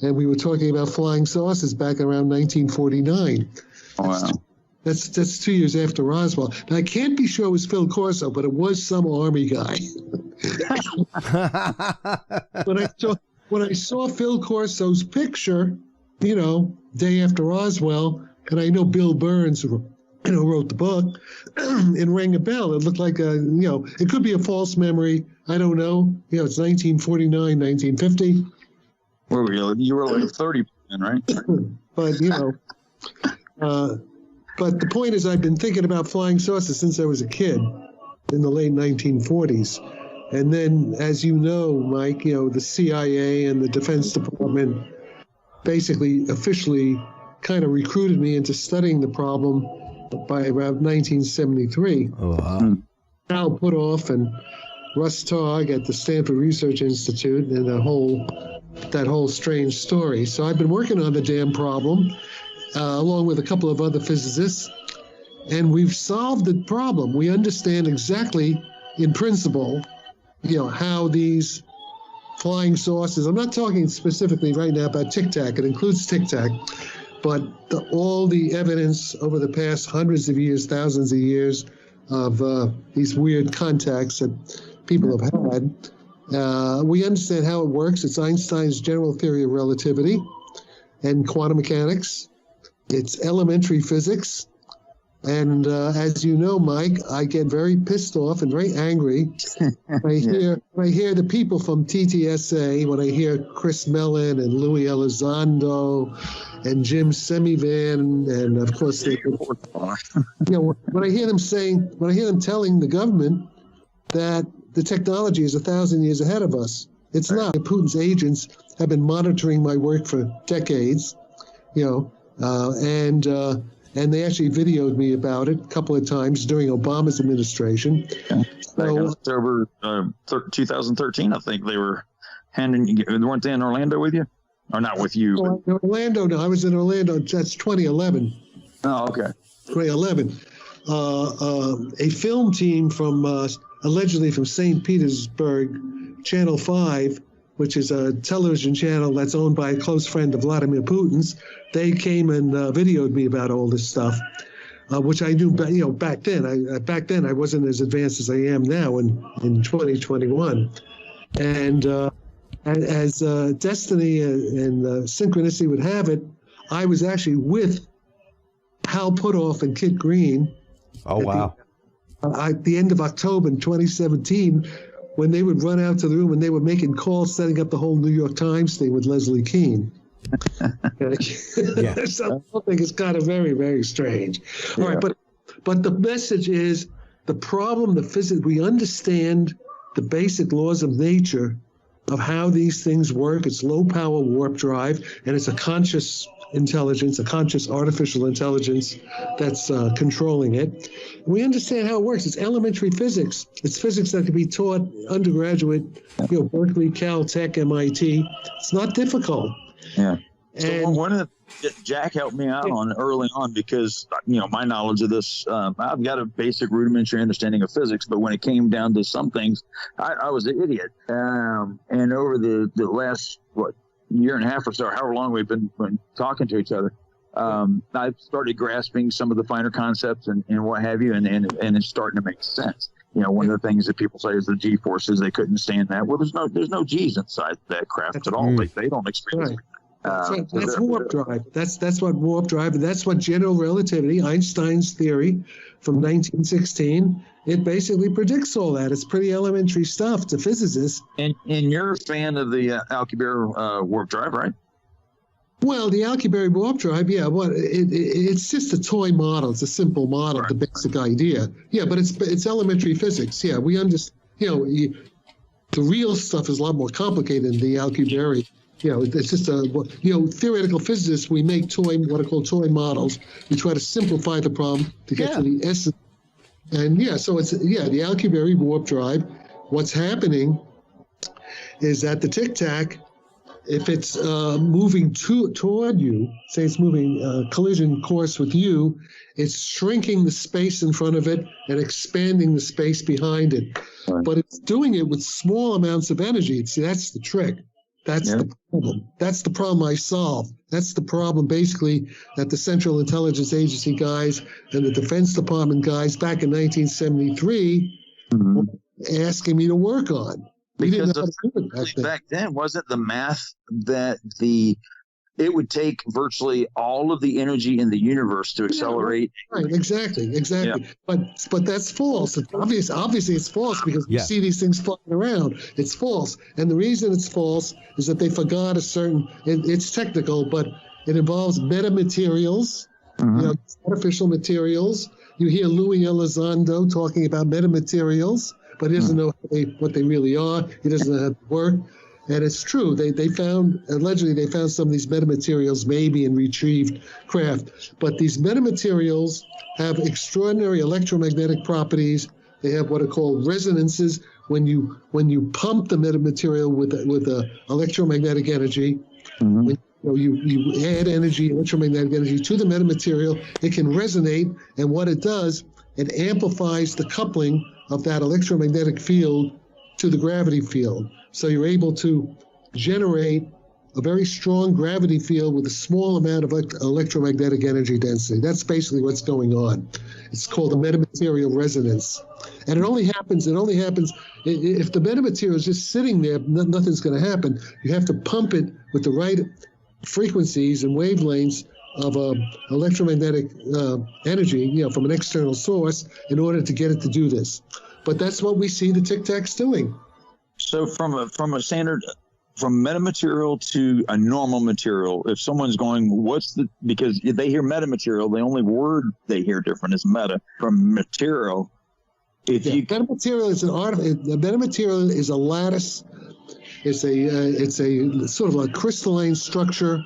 and we were talking about flying saucers back around 1949. Wow. That's 2 years after Roswell. Now, I can't be sure it was Phil Corso, but it was some Army guy. When I saw Phil Corso's picture, day after Roswell, and I know Bill Burns, wrote the book, it rang a bell. It looked like it could be a false memory. I don't know. It's 1949, 1950. Where were you? You were like 30 then, right? But the point is, I've been thinking about flying saucers since I was a kid in the late 1940s. And then, as you know, Mike, the CIA and the Defense Department basically officially kind of recruited me into studying the problem by around 1973. Oh, wow. Al Puthoff and Russ Targ at the Stanford Research Institute, and that whole strange story. So I've been working on the damn problem, along with a couple of other physicists, and we've solved the problem. We understand exactly, in principle, how these flying saucers, I'm not talking specifically right now about Tic-Tac, it includes Tic-Tac, but all the evidence over the past hundreds of years, thousands of years of these weird contacts that people have had, we understand how it works. It's Einstein's general theory of relativity and quantum mechanics. It's elementary physics. And as you know, Mike, I get very pissed off and very angry when I hear the people from TTSA, when I hear Chris Mellon and Louis Elizondo and Jim Semivan, and of course, when I hear them telling the government that the technology is 1,000 years ahead of us. It's not. Putin's agents have been monitoring my work for decades, and they actually videoed me about it a couple of times during Obama's administration. Back in October 2013, I think they were weren't they in Orlando with you? Or not with you? No, Orlando, no. I was in Orlando. That's 2011. Oh, okay. 2011. A film team from allegedly from St. Petersburg, Channel 5, which is a television channel that's owned by a close friend of Vladimir Putin's. They came and videoed me about all this stuff, which I knew, back then. Back then, I wasn't as advanced as I am now in 2021. And as destiny and synchronicity would have it, I was actually with Hal Puthoff and Kit Green. Oh, wow. At the end of October in 2017, when they would run out to the room and they were making calls, setting up the whole New York Times thing with Leslie Keane. Yeah. So I think it's kind of very, very strange. All right, but the message is the problem, the physics, we understand the basic laws of nature of how these things work. It's low power warp drive, and it's a conscious intelligence, a conscious artificial intelligence that's controlling it. We understand how it works. It's elementary physics. It's physics that can be taught undergraduate, Berkeley, Cal Tech, MIT. It's not difficult. Yeah. And so one of the Jack helped me out on early on because my knowledge of this, I've got a basic rudimentary understanding of physics, but when it came down to some things, I was an idiot. And over the last year and a half or so, however long we've been talking to each other, I've started grasping some of the finer concepts and what have you, and it's starting to make sense. One of the things that people say is the G forces, they couldn't stand that. Well, there's no G's inside that craft at all. They don't experience it. Right. That's warp drive. That's what warp drive, and that's what general relativity, Einstein's theory from 1916. It basically predicts all that. It's pretty elementary stuff to physicists. And you're a fan of the alcubiere warp drive, right? Well, the alcubiere warp drive, yeah. It's just a toy model. It's a simple model, right. The basic idea. Yeah, but it's elementary physics. Yeah, we understand. The real stuff is a lot more complicated than the alcubiere. It's just theoretical physicists, we make what are called toy models. We try to simplify the problem to get to the essence. And so it's, the alcubiere warp drive. What's happening is that the Tic-Tac, if it's moving toward you, say it's moving collision course with you, it's shrinking the space in front of it and expanding the space behind it. Right. But it's doing it with small amounts of energy. See, that's the trick. That's the problem. That's the problem I solved. That's the problem, basically, that the Central Intelligence Agency guys and the Defense Department guys back in 1973 were asking me to work on. Because back then, wasn't the math that it would take virtually all of the energy in the universe to accelerate? Right, exactly. Yeah. But that's false. Obviously, it's false because we see these things floating around. It's false. And the reason it's false is that they forgot it's technical, but it involves metamaterials, artificial materials. You hear Louis Elizondo talking about metamaterials, but he doesn't know what they really are. He doesn't know how they work. And it's true. Allegedly they found some of these metamaterials maybe in retrieved craft. But these metamaterials have extraordinary electromagnetic properties. They have what are called resonances. When you pump the metamaterial with electromagnetic energy, when you add electromagnetic energy to the metamaterial, it can resonate. And what it does, it amplifies the coupling of that electromagnetic field to the gravity field. So you're able to generate a very strong gravity field with a small amount of electromagnetic energy density. That's basically what's going on. It's called a metamaterial resonance. And it only happens if the metamaterial is just sitting there, nothing's going to happen. You have to pump it with the right frequencies and wavelengths of electromagnetic energy, from an external source in order to get it to do this. But that's what we see the Tic-Tacs doing. So from a standard, from metamaterial to a normal material, if someone's going, because if they hear metamaterial, the only word they hear different is meta from material. Metamaterial is a lattice. It's a sort of a crystalline structure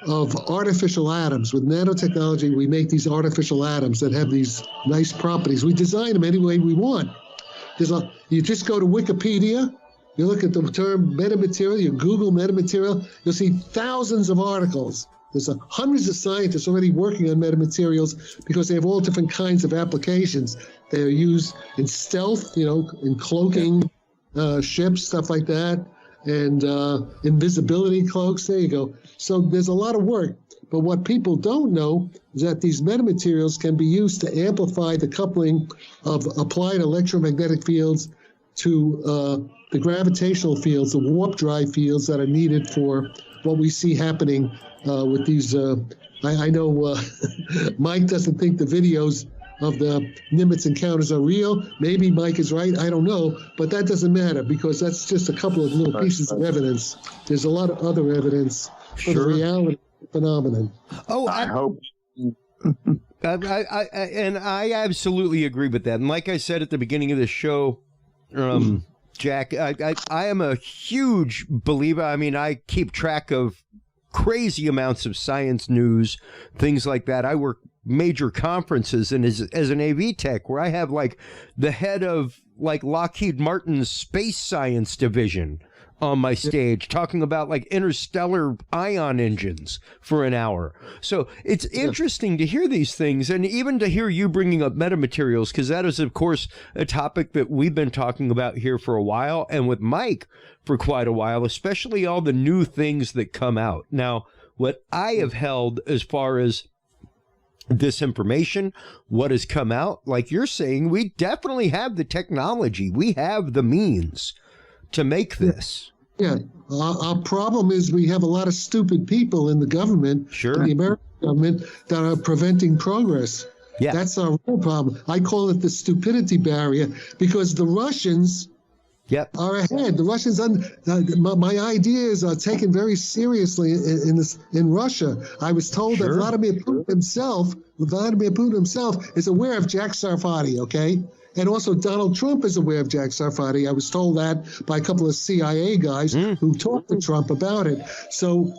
of artificial atoms. With nanotechnology, we make these artificial atoms that have these nice properties. We design them any way we want. You just go to Wikipedia, You look at the term metamaterial, you Google metamaterial, you'll see thousands of articles. There's hundreds of scientists already working on metamaterials because they have all different kinds of applications. They're used in stealth, in cloaking ships, stuff like that, and invisibility cloaks. There you go. So there's a lot of work. But what people don't know is that these metamaterials can be used to amplify the coupling of applied electromagnetic fields to the gravitational fields, the warp drive fields that are needed for what we see happening with these. I know Mike doesn't think the videos of the Nimitz encounters are real. Maybe Mike is right. I don't know. But that doesn't matter because that's just a couple of little pieces of evidence. There's a lot of other evidence for the reality of the phenomenon. Oh, I hope. I absolutely agree with that. And like I said at the beginning of the show, Jack, I am a huge believer. I mean, I keep track of crazy amounts of science news, things like that. I work major conferences and as an AV tech where I have like the head of like Lockheed Martin's space science division on my stage talking about like interstellar ion engines for an hour. So it's interesting to hear these things and even to hear you bringing up metamaterials, because that is, of course, a topic that we've been talking about here for a while and with Mike for quite a while, especially all the new things that come out. Now, what I have held as far as this information, what has come out, like you're saying, we definitely have the technology. We have the means to make this. Yeah. Our problem is we have a lot of stupid people in the government, in the American government, that are preventing progress. Yeah. That's our real problem. I call it the stupidity barrier because the Russians are ahead. The Russians, my ideas are taken very seriously in Russia. I was told that Vladimir Putin himself is aware of Jack Sarfatti, okay? And also Donald Trump is aware of Jack Sarfatti. I was told that by a couple of CIA guys who talked to Trump about it. So,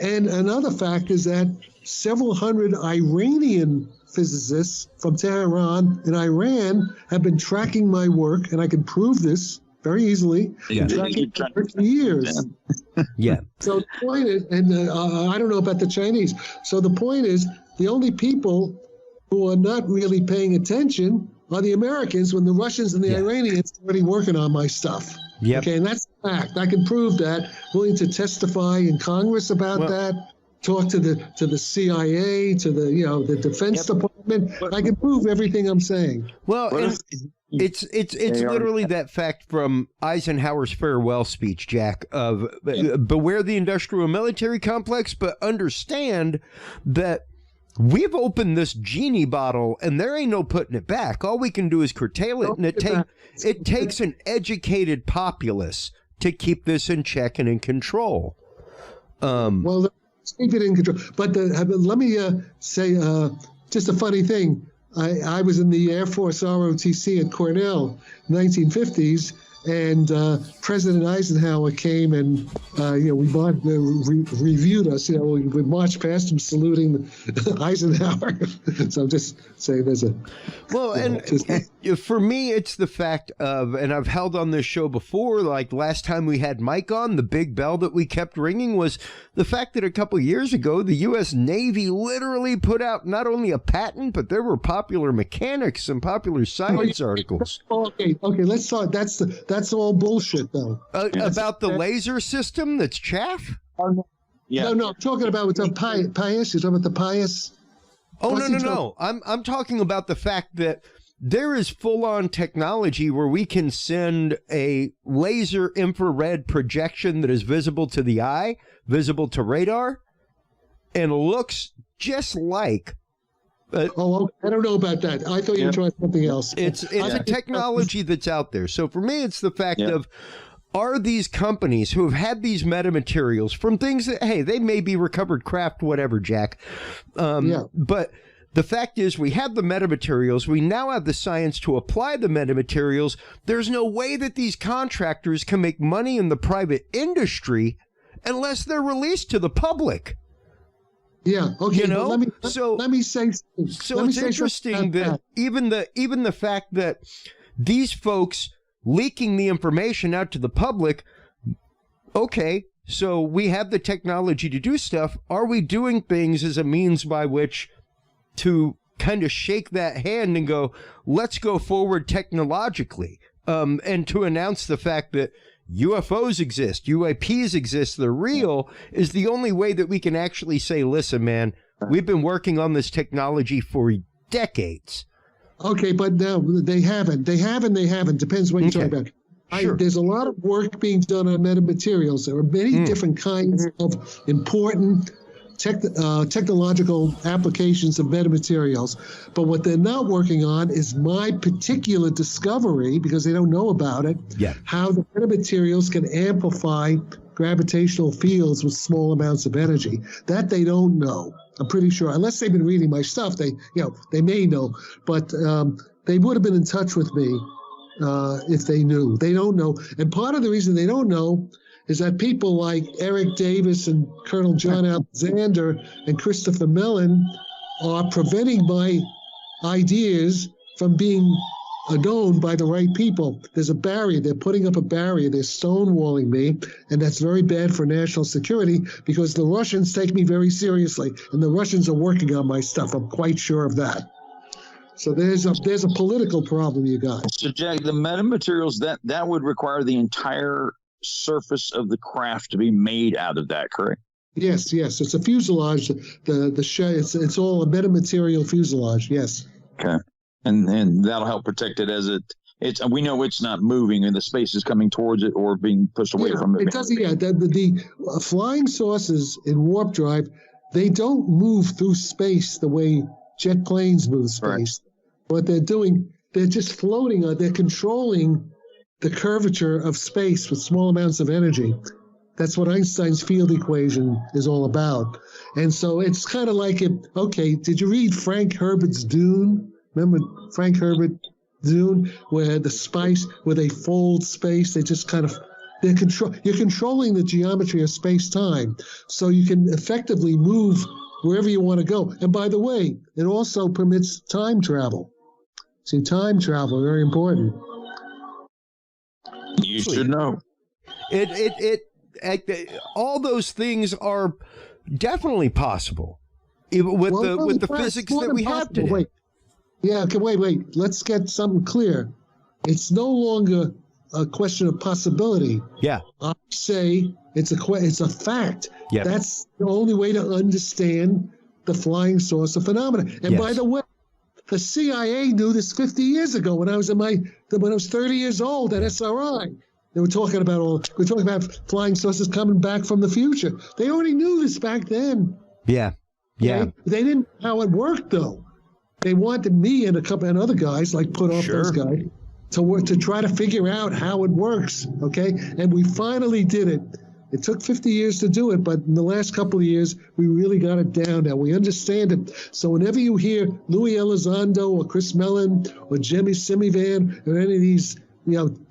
and another fact is that several hundred Iranian physicists from Tehran and Iran have been tracking my work, and I can prove this very easily. Tracking my work for years. So the point is, and I don't know about the Chinese. So the point is, the only people who are not really paying attention are the Americans when the Russians and the Iranians are already working on my stuff. Okay, and that's a fact. I can prove that. Willing to testify in Congress about that. Talk to the CIA, to the Defense Department. I can prove everything I'm saying. Well, it's literally that fact from Eisenhower's farewell speech, Jack, of beware the industrial military complex, but understand that we've opened this genie bottle and there ain't no putting it back. All we can do is curtail it, and it takes an educated populace to keep this in check and in control. Well, keep it in control. But let me say just a funny thing. I was in the Air Force ROTC at Cornell, 1950s, and President Eisenhower came and we reviewed us. We marched past him saluting Eisenhower. So I'm just saying there's a for me it's the fact of, and I've held on this show before, like last time we had Mike on, the big bell that we kept ringing was the fact that a couple of years ago the U.S. Navy literally put out not only a patent, but there were popular mechanics and popular science articles. Okay, let's talk. That's all bullshit, though. About the laser system that's chaff? No, I'm talking about the pious. You're talking about the pious? Oh, no. I'm talking about the fact that there is full-on technology where we can send a laser infrared projection that is visible to the eye, visible to radar, and looks just like... I don't know about that. I thought you were trying something else. It's a technology that's out there. So for me, it's the fact of, are these companies who have had these metamaterials from things that, hey, they may be recovered craft, whatever, Jack. But the fact is, we have the metamaterials. We now have the science to apply the metamaterials. There's no way that these contractors can make money in the private industry unless they're released to the public. Yeah. Okay. Let me say. So it's interesting that even the fact that these folks leaking the information out to the public. Okay, so we have the technology to do stuff. Are we doing things as a means by which to kind of shake that hand and go, let's go forward technologically, and to announce the fact that UFOs exist, UAPs exist, they're real, is the only way that we can actually say, listen, man, we've been working on this technology for decades. Okay, but no, they haven't. They have and they haven't. Depends what you're talking about. Sure. There's a lot of work being done on metamaterials. There are many different kinds of important technological applications of metamaterials. But what they're not working on is my particular discovery, because they don't know about it, how the metamaterials can amplify gravitational fields with small amounts of energy. That they don't know. I'm pretty sure, unless they've been reading my stuff, they may know, but they would have been in touch with me if they knew. They don't know. And part of the reason they don't know is that people like Eric Davis and Colonel John Alexander and Christopher Mellon are preventing my ideas from being known by the right people. There's a barrier. They're putting up a barrier. They're stonewalling me, and that's very bad for national security because the Russians take me very seriously, and the Russians are working on my stuff. I'm quite sure of that. So there's a political problem, you guys. So, Jack, the metamaterials, that would require the entire surface of the craft to be made out of that, correct? Yes. It's a fuselage. It's all a metamaterial fuselage. Yes. Okay. And that'll help protect it as it's. We know it's not moving, and the space is coming towards it or being pushed away from it. It doesn't. Yeah, the flying saucers in warp drive, they don't move through space the way jet planes move space. Right. What they're doing, they're just floating. They're controlling the curvature of space with small amounts of energy. That's what Einstein's field equation is all about. And so it's kind of like okay, did you read Frank Herbert's Dune? Remember Frank Herbert Dune, where they fold space, they just kind of, you're controlling the geometry of space-time, so you can effectively move wherever you want to go. And by the way, it also permits time travel. See, time travel, very important. You should know. All those things are definitely possible with the physics that we have today. Wait. Yeah, okay, wait. Let's get something clear. It's no longer a question of possibility. Yeah. I say it's a fact. Yeah. That's the only way to understand the flying saucer phenomenon. And by the way, the CIA knew this 50 years ago when I was when I was 30 years old at SRI. They were talking about flying saucers coming back from the future. They already knew this back then. Yeah. Yeah. They didn't know how it worked though. They wanted me and a couple of other guys, like put off those guys, to try to figure out how it works, okay? And we finally did it. It took 50 years to do it, but in the last couple of years, we really got it down now. We understand it. So whenever you hear Louis Elizondo or Chris Mellon or Jimmy Simivan or any of these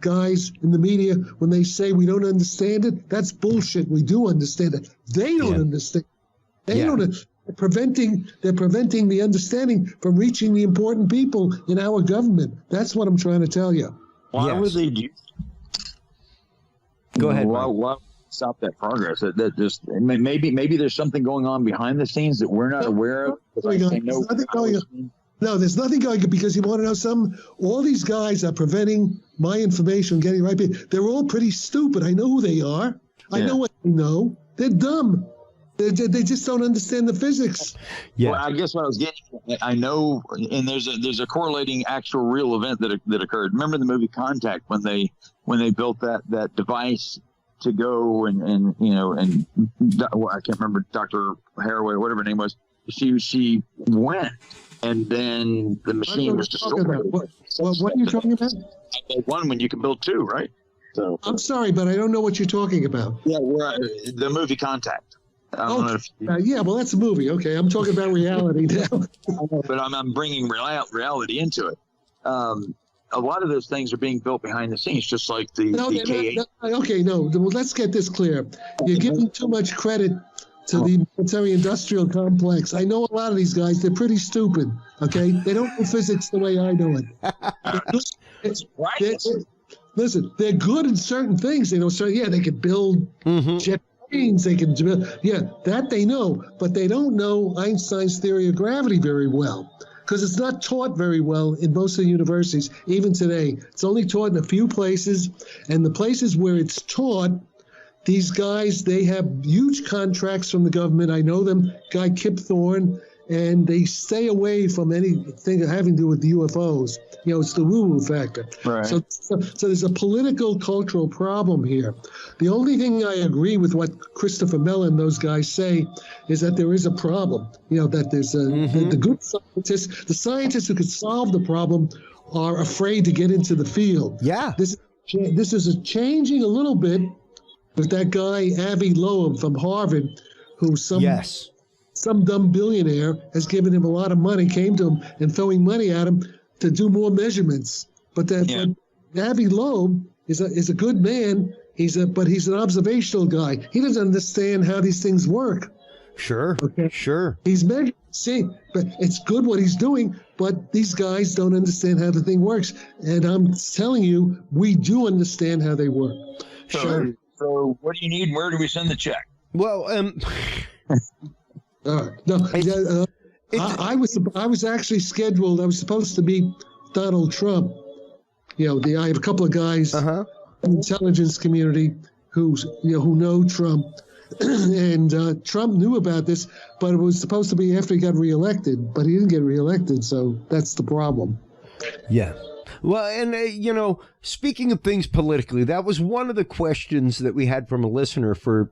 guys in the media, when they say we don't understand it, that's bullshit. We do understand it. They don't understand. They don't. They're preventing the understanding from reaching the important people in our government. That's what I'm trying to tell you. Why would they do? Go ahead. Why stop that progress? That just maybe there's something going on behind the scenes that we're not aware of. There's nothing going on. No, there's nothing going on, because you want to know something? All these guys are preventing my information from getting right. They're all pretty stupid. I know who they are. I know what they know. They're dumb. They just don't understand the physics. Yeah. Well, I guess what I was getting, I know, and there's a correlating actual real event that occurred. Remember the movie Contact when they built that device to go and I can't remember, Dr. Haraway, whatever her name was. She went, and then the machine was destroyed. What are you talking about? One when you can build two, right? So I'm sorry, but I don't know what you're talking about. Yeah, the movie Contact. Yeah, well, that's a movie. Okay, I'm talking about reality now. But I'm bringing reality into it. A lot of those things are being built behind the scenes, just like the K8. Okay, no. Well, let's get this clear. You're giving too much credit to the military-industrial complex. I know a lot of these guys. They're pretty stupid, okay? They don't know physics the way I know it. listen, they're good in certain things. They know, so yeah, they can build jet planes. They can build, that they know, but they don't know Einstein's theory of gravity very well. Because it's not taught very well in most of the universities, even today. It's only taught in a few places, and the places where it's taught, these guys, they have huge contracts from the government. I know them, guy Kip Thorne, and they stay away from anything having to do with the UFOs. It's the woo-woo factor. Right. So there's a political, cultural problem here. The only thing I agree with what Christopher Mellon, those guys say, is that there is a problem. That there's the good scientists, the scientists who could solve the problem are afraid to get into the field. Yeah. This is changing a little bit with that guy, Avi Loeb from Harvard, who some dumb billionaire has given him a lot of money, came to him and throwing money at him to do more measurements. But Avi Loeb is a good man. But he's an observational guy. He doesn't understand how these things work. Sure. Okay. Sure. He's measuring. See, but it's good what he's doing. But these guys don't understand how the thing works. And I'm telling you, we do understand how they work. Sure. So what do you need? Where do we send the check? Well, I was actually scheduled. I was supposed to meet Donald Trump. I have a couple of guys in the intelligence community who know Trump, and Trump knew about this, but it was supposed to be after he got reelected, but he didn't get reelected, so that's the problem. Yeah. Well, and, speaking of things politically, that was one of the questions that we had from a listener for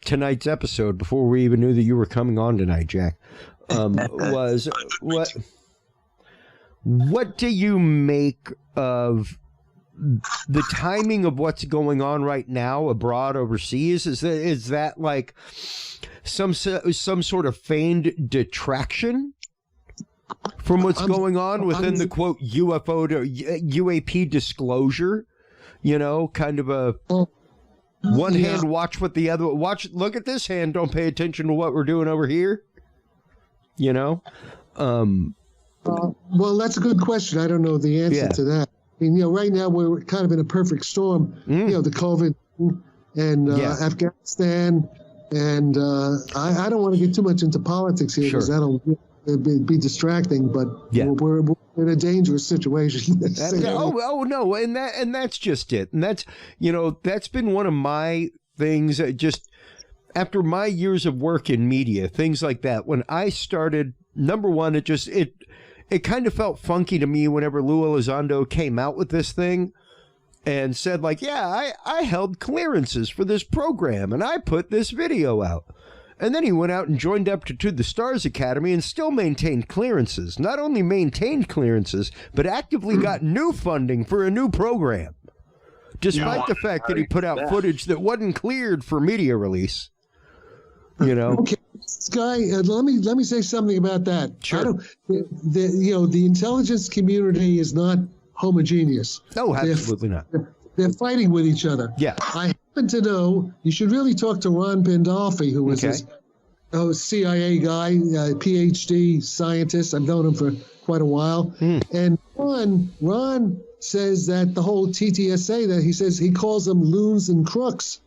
tonight's episode before we even knew that you were coming on tonight, Jack, was what do you make of the timing of what's going on right now abroad overseas? Is that like some sort of feigned detraction from what's going on within the quote UFO to UAP disclosure? Kind of a one hand watch what the other look at this hand, don't pay attention to what we're doing over here. Well, that's a good question. I don't know the answer to that. I mean, right now we're kind of in a perfect storm. The COVID and Afghanistan, and I don't want to get too much into politics here because that'll be distracting. But we're in a dangerous situation. No, and that's just it. And that's that's been one of my things. Just after my years of work in media, things like that. When I started, number one, it kind of felt funky to me whenever Lou Elizondo came out with this thing and said, like, I held clearances for this program and I put this video out. And then he went out and joined up to the Stars Academy and still maintained clearances. Not only maintained clearances, but actively got new funding for a new program, despite the fact that he put out footage that wasn't cleared for media release. Okay, this guy. Let me say something about that. Sure. The intelligence community is not homogeneous. No, absolutely not. They're fighting with each other. Yeah. I happen to know. You should really talk to Ron Pandolfi, who was a CIA guy, PhD scientist. I've known him for quite a while. And Ron says that the whole TTSA, that he calls them loons and crooks.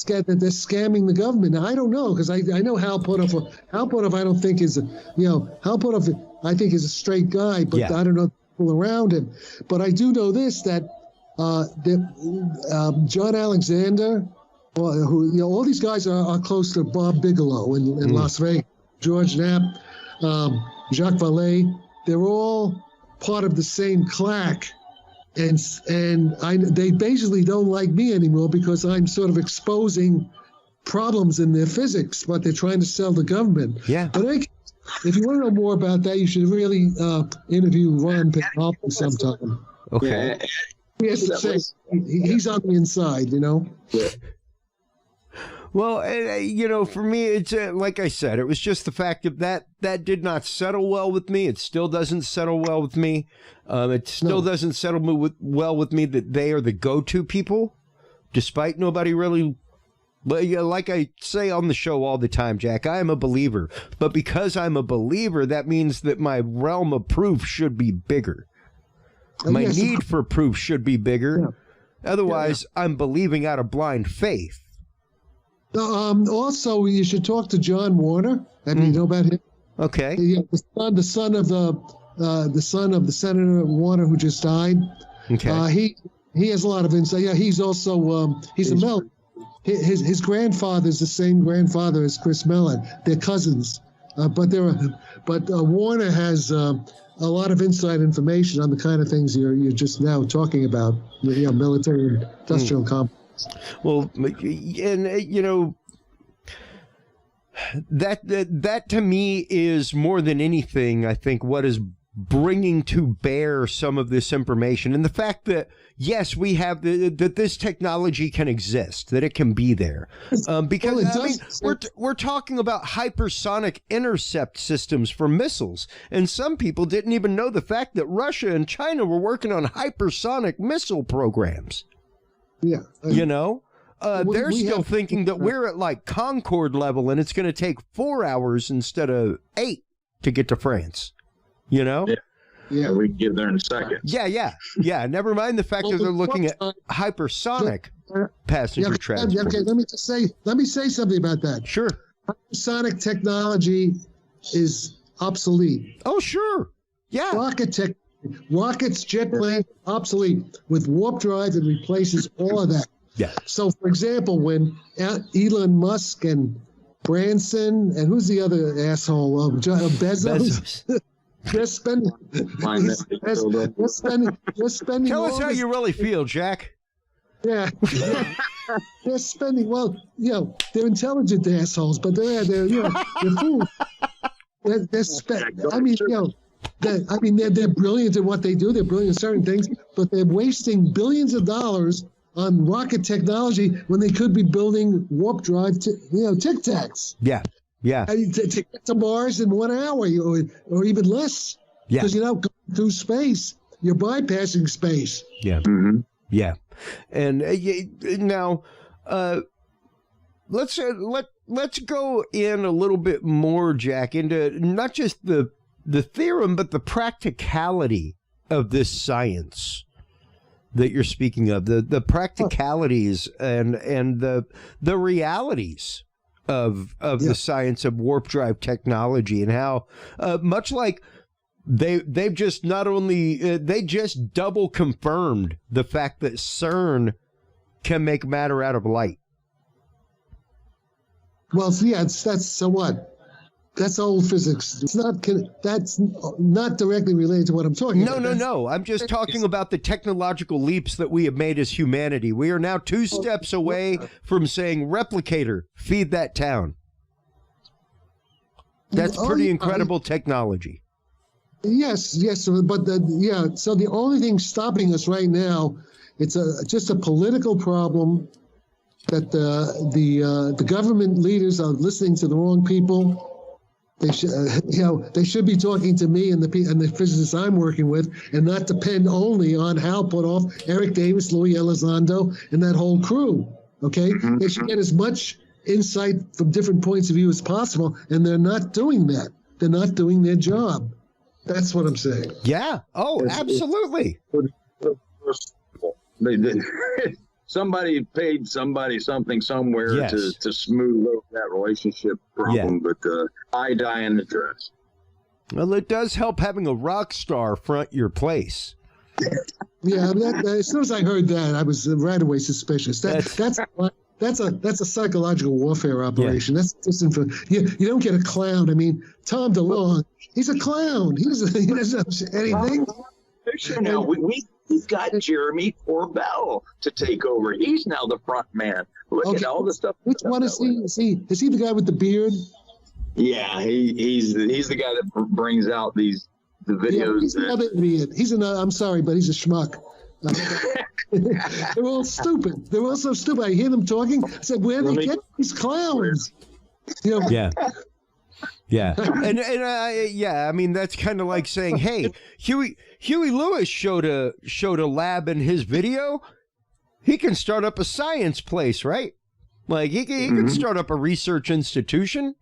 That they're scamming the government. Now, I don't know, because I know Hal Puthoff. Hal Puthoff, I don't think is Hal Puthoff, I think is a straight guy, but I don't know people around him. But I do know this, that John Alexander, who all these guys are close to Bob Bigelow in Las Vegas, George Knapp, Jacques Vallée. They're all part of the same claque. And they basically don't like me anymore because I'm sort of exposing problems in their physics, what they're trying to sell the government. Yeah. But if you want to know more about that, you should really interview Ron Pandolfi sometime. Okay. He has to say, he's on the inside, Yeah. Well, for me, it's like I said, it was just the fact that did not settle well with me. It still doesn't settle well with me. It still doesn't settle well with me that they are the go-to people, despite nobody really. Like I say on the show all the time, Jack, I am a believer. But because I'm a believer, that means that my realm of proof should be bigger. My yes, need for proof should be bigger. Yeah. Otherwise, I'm believing out of blind faith. Also, you should talk to John Warner. You know about him? Okay. Yeah, the son of the Senator Warner who just died. Okay. He has a lot of insight. Yeah, he's also he's a Mellon. His grandfather is the same grandfather as Chris Mellon. They're cousins, but Warner has a lot of inside information on the kind of things you're just now talking about. Military and industrial complex. Well, and you know, that to me is more than anything, I think, what is bringing to bear some of this information, and the fact that yes, we have that this technology can exist, that it can be there, because we're talking about hypersonic intercept systems for missiles, and some people didn't even know the fact that Russia and China were working on hypersonic missile programs. Yeah, you know. They're still thinking that we're at like Concorde level, and it's going to take 4 hours instead of 8 to get to France. You know? Yeah, we can get there in a second. Yeah. Never mind the fact that they're looking at hypersonic passenger transport. Okay, let me say something about that. Sure. Hypersonic technology is obsolete. Oh, sure. Yeah. Rockets, jet planes, obsolete. With warp drive, it replaces all of that. Yeah. So, for example, when Elon Musk and Branson and who's the other asshole? Bezos. They're spending. Tell us how you really feel, Jack. Yeah. They're spending. Well, they're intelligent assholes, but they're fools. They're brilliant in what they do. They're brilliant in certain things, but they're wasting billions of dollars on rocket technology when they could be building warp drive, Tic-Tacs. Yeah. To get to Mars in 1 hour or even less. Yeah. Because, going through space, you're bypassing space. Yeah. Mm-hmm. Yeah. And now, let's go in a little bit more, Jack, into not just the theorem, but the practicality of this science that you're speaking of, the practicalities and the realities of the science of warp drive technology, and how much like they've just not only they just double confirmed the fact that CERN can make matter out of light. Well, that's so what? That's old physics. That's not directly related to what I'm talking about. No. I'm just talking about the technological leaps that we have made as humanity. We are now 2 steps away from saying, replicator, feed that town. That's pretty incredible technology. Yes, but so the only thing stopping us right now, it's just a political problem that the government leaders are listening to the wrong people. They should, they should be talking to me and the physicists I'm working with, and not depend only on Hal Puthoff, Eric Davis, Louis Elizondo, and that whole crew. Okay, They should get as much insight from different points of view as possible, and they're not doing that. They're not doing their job. That's what I'm saying. Yeah. Oh, absolutely. Somebody paid somebody something somewhere to smooth over that relationship problem, but I die in the dress. Well, it does help having a rock star front your place. Yeah, as soon as I heard that, I was right away suspicious. That's a psychological warfare operation. Yeah. That's just you don't get a clown. I mean, Tom DeLonge, he's a clown. He doesn't know anything. Now we've got Jeremy Corbell to take over. He's now the front man. Look at all the stuff. Which one is he? Is he the guy with the beard? Yeah, he's the guy that brings out the videos. He's another idiot. I'm sorry, but he's a schmuck. They're all stupid. They're all so stupid. I hear them talking. I said, where do they get these clowns? Yeah. Yeah. And I mean, that's kind of like saying, hey, Huey Lewis showed a lab in his video. He can start up a science place, right? Like he can start up a research institution.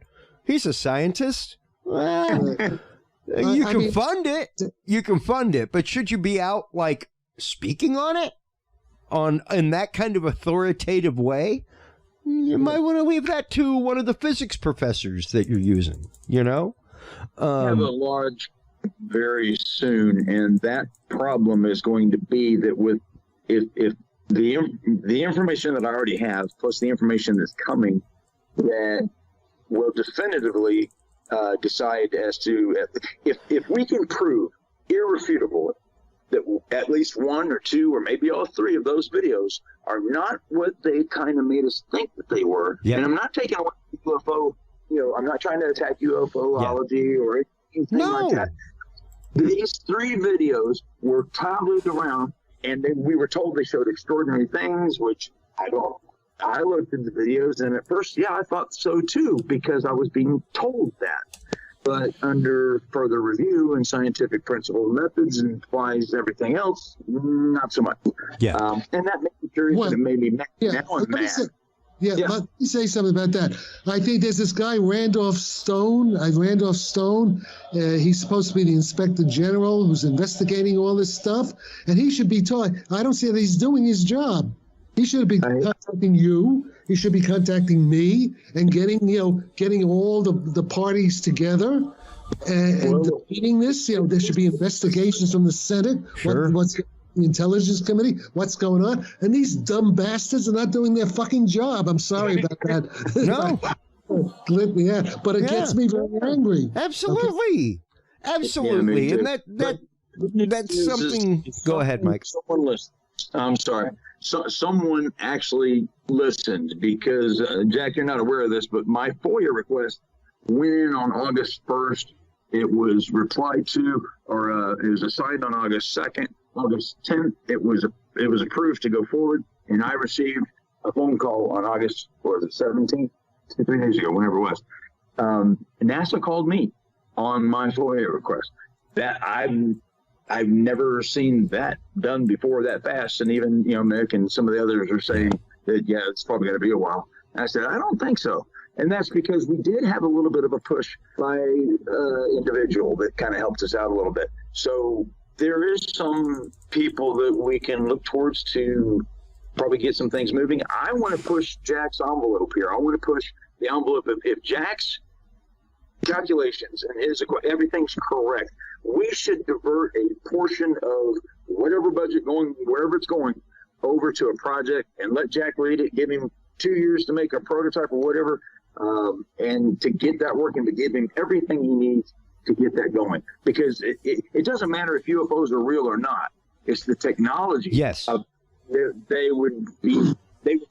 He's a scientist. Well, You can fund it. You can fund it, but should you be out like speaking on it in that kind of authoritative way? You might want to leave that to one of the physics professors that you're using, you know? Have a large very soon, and that problem is going to be that with if the information that I already have plus the information that's coming, that will definitively decide as to if we can prove irrefutably that at least one or two or maybe all three of those videos are not what they kind of made us think that they were. Yeah. And I'm not taking away UFO, I'm not trying to attack UFOlogy or anything like that. These three videos were touted around, and then we were told they showed extraordinary things, which I looked at the videos, and at first, I thought so too, because I was being told that. But under further review and scientific principle methods and applies everything else, not so much. Yeah. And that made me curious, and it made me mad. Let me say something about that. I think there's this guy, Randolph Stone. He's supposed to be the Inspector General who's investigating all this stuff, and he should be taught. I don't see that he's doing his job. He should be contacting you. He should be contacting me and getting all the parties together and defeating this. There should be investigations from the Senate. Sure. What's the Intelligence Committee? What's going on? And these dumb bastards are not doing their fucking job. I'm sorry about that. No. But it gets me very angry. Absolutely. Okay. Absolutely. And that's something. Go ahead, Mike. Someone listened. I'm sorry. Someone actually listened because, Jack, you're not aware of this, but my FOIA request went in on August 1st. It was replied to, or it was assigned on August 2nd. August 10th, it was approved to go forward, and I received a phone call on August, 17th, 3 days ago, whenever it was. NASA called me on my FOIA request. That I've never seen that done before that fast, and even Mick and some of the others are saying that it's probably going to be a while. And I said I don't think so, and that's because we did have a little bit of a push by individual that kind of helped us out a little bit. So there is some people that we can look towards to probably get some things moving. I want to push Jack's envelope here. I want to push the envelope. If Jack's calculations and everything's correct, we should divert a portion of whatever budget going, wherever it's going, over to a project and let Jack lead it, give him 2 years to make a prototype or whatever, and to get that working, to give him everything he needs to get that going. Because it doesn't matter if UFOs are real or not. It's the technology they would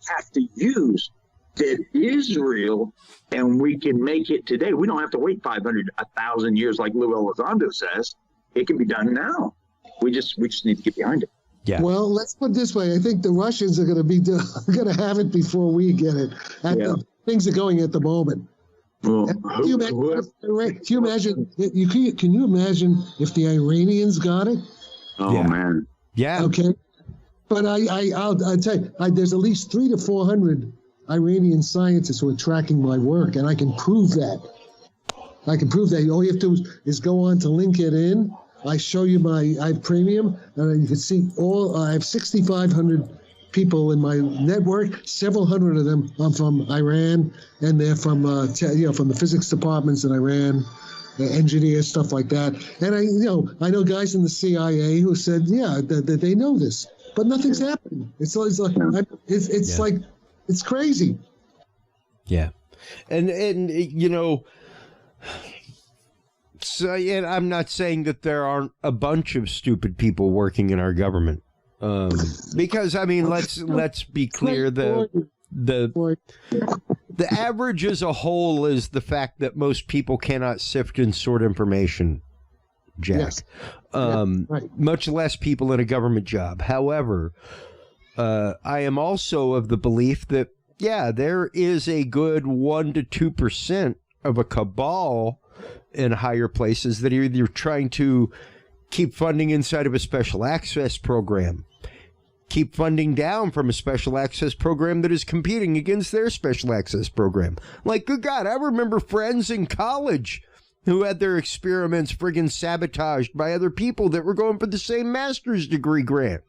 have to use that is real, and we can make it today. We don't have to wait 500, 1,000 years like Lou Elizondo says. It can be done now. We just need to get behind it. Yeah. Well, let's put it this way. I think the Russians are going to have it before we get it. Things are going at the moment. Well, can you imagine if the Iranians got it? Oh man. Yeah. Okay. But I'll tell you, there's at least 300 to 400 Iranian scientists who are tracking my work, and I can prove that. All you have to do is go on to LinkedIn. I show you I have premium, and you can see I have 6,500 people in my network. Several hundred of them are from Iran, and they're from from the physics departments in Iran, engineers, stuff like that. And I know guys in the CIA who said, that they know this, but nothing's happening. It's like it's crazy. Yeah, and so I'm not saying that there aren't a bunch of stupid people working in our government, because let's be clear, the average as a whole is the fact that most people cannot sift and sort information, Jack. Yes. Right. Much less people in a government job. However, I am also of the belief that, there is a good 1 to 2% of a cabal in higher places that are either trying to keep funding inside of a special access program, keep funding down from a special access program that is competing against their special access program. Like, good God, I remember friends in college who had their experiments friggin' sabotaged by other people that were going for the same master's degree grant.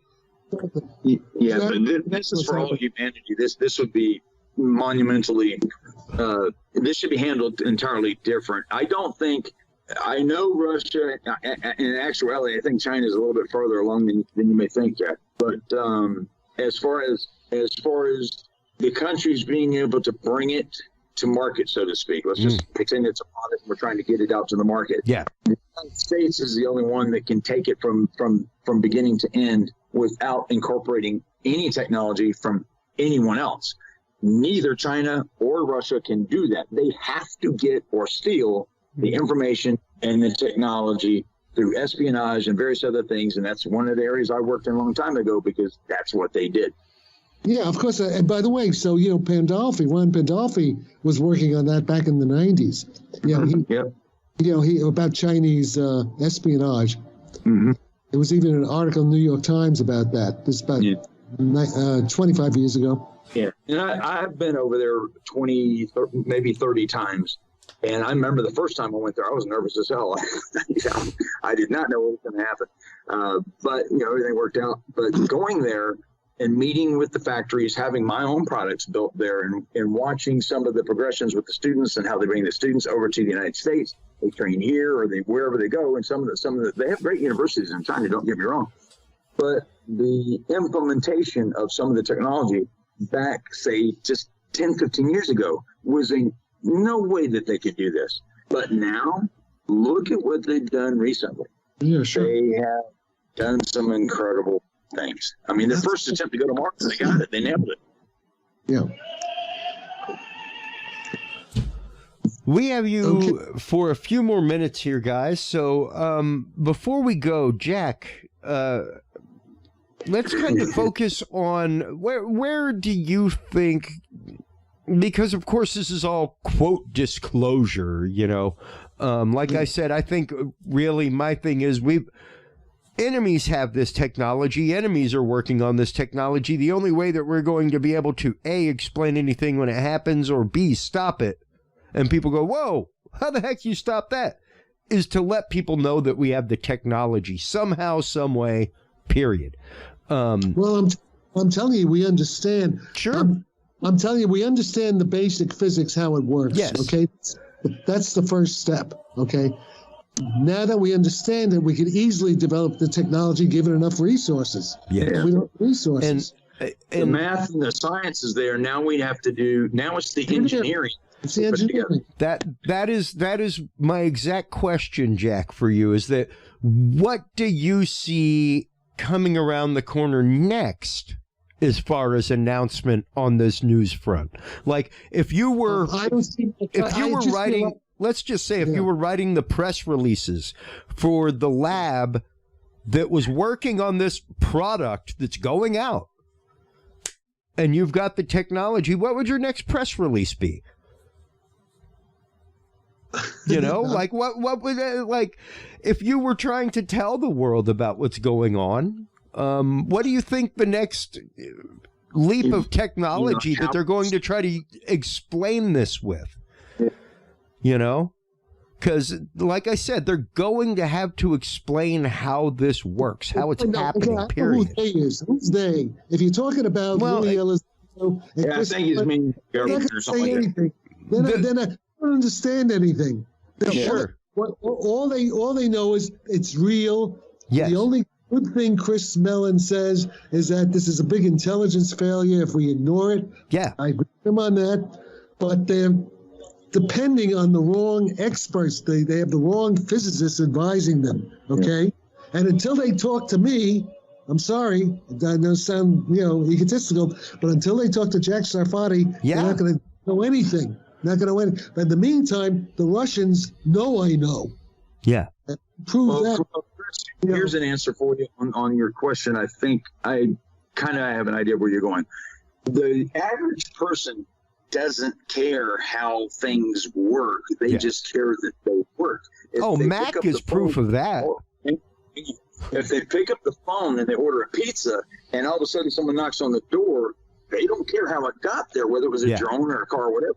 Yeah, but this is for all of humanity. This would be monumentally, this should be handled entirely different. I know Russia, in actuality, I think China is a little bit further along than you may think, Jack. But as far as the countries being able to bring it to market, so to speak, let's just pretend it's a product. We're trying to get it out to the market. Yeah, the United States is the only one that can take it from beginning to end without incorporating any technology from anyone else. Neither China or Russia can do that. They have to get or steal the information and the technology through espionage and various other things. And that's one of the areas I worked in a long time ago, because that's what they did. Yeah, of course. And by the way, so, Ron Pandolfi was working on that back in the 90s. About Chinese espionage. Mm-hmm. There was even an article in the New York Times about that. This about 25 years ago. Yeah, and I've been over there 20, maybe 30 times. And I remember the first time I went there, I was nervous as hell. I did not know what was going to happen. But, everything worked out. But going there and meeting with the factories, having my own products built there, and watching some of the progressions with the students and how they bring the students over to the United States. They train here or wherever they go. And some of the they have great universities in China, don't get me wrong. But the implementation of some of the technology back, say, just 10, 15 years ago was no way that they could do this. But now, look at what they've done recently. Yeah, sure. They have done some incredible things. I mean, their first attempt to go to Mars, they got it. They nailed it. Yeah. We have you for a few more minutes here, guys. So before we go, Jack, let's kind of focus on where do you think, because of course this is all quote disclosure, like I said, I think really my thing is enemies have this technology. Enemies are working on this technology. The only way that we're going to be able to A, explain anything when it happens, or B, stop it, and people go, whoa, how the heck you stop that, is to let people know that we have the technology somehow, some way, period. Well, I'm telling you, we understand. Sure. I'm telling you, we understand the basic physics, how it works. Yes. Okay. That's the first step. Okay. Now that we understand it, we can easily develop the technology given enough resources. Yeah. We don't have resources. And the math and the science is there. Now it's the engineering. It's the engineering. That is my exact question, Jack, for you, is that what do you see coming around the corner next as far as announcement on this news front? Like, if you were writing, let's just say, if you were writing the press releases for the lab that was working on this product that's going out, and you've got the technology, what would your next press release be? Like what would, like, if you were trying to tell the world about what's going on, what do you think the next leap of technology that they're going to try to explain this with? Because, like I said, they're going to have to explain how this works, how it's happening, period. Who's they? If you're talking about Louis Elizondo, I think he's mean government or something like that. Then I don't understand anything. Sure. All they know is it's real. Yes. The only good thing Chris Mellon says is that this is a big intelligence failure if we ignore it. Yeah. I agree with him on that. But they're depending on the wrong experts. They have the wrong physicists advising them, okay? Yeah. And until they talk to me, I'm sorry, that doesn't sound, egotistical, but until they talk to Jack Sarfatti, they're not going to know anything. Not going to win. But in the meantime, the Russians know I know. Yeah. Prove that. Chris, here's an answer for you on your question. I think I kind of have an idea where you're going. The average person doesn't care how things work. They just care that they work. Mac is proof of that. If they pick up the phone and they order a pizza and all of a sudden someone knocks on the door, they don't care how it got there, whether it was a drone or a car or whatever.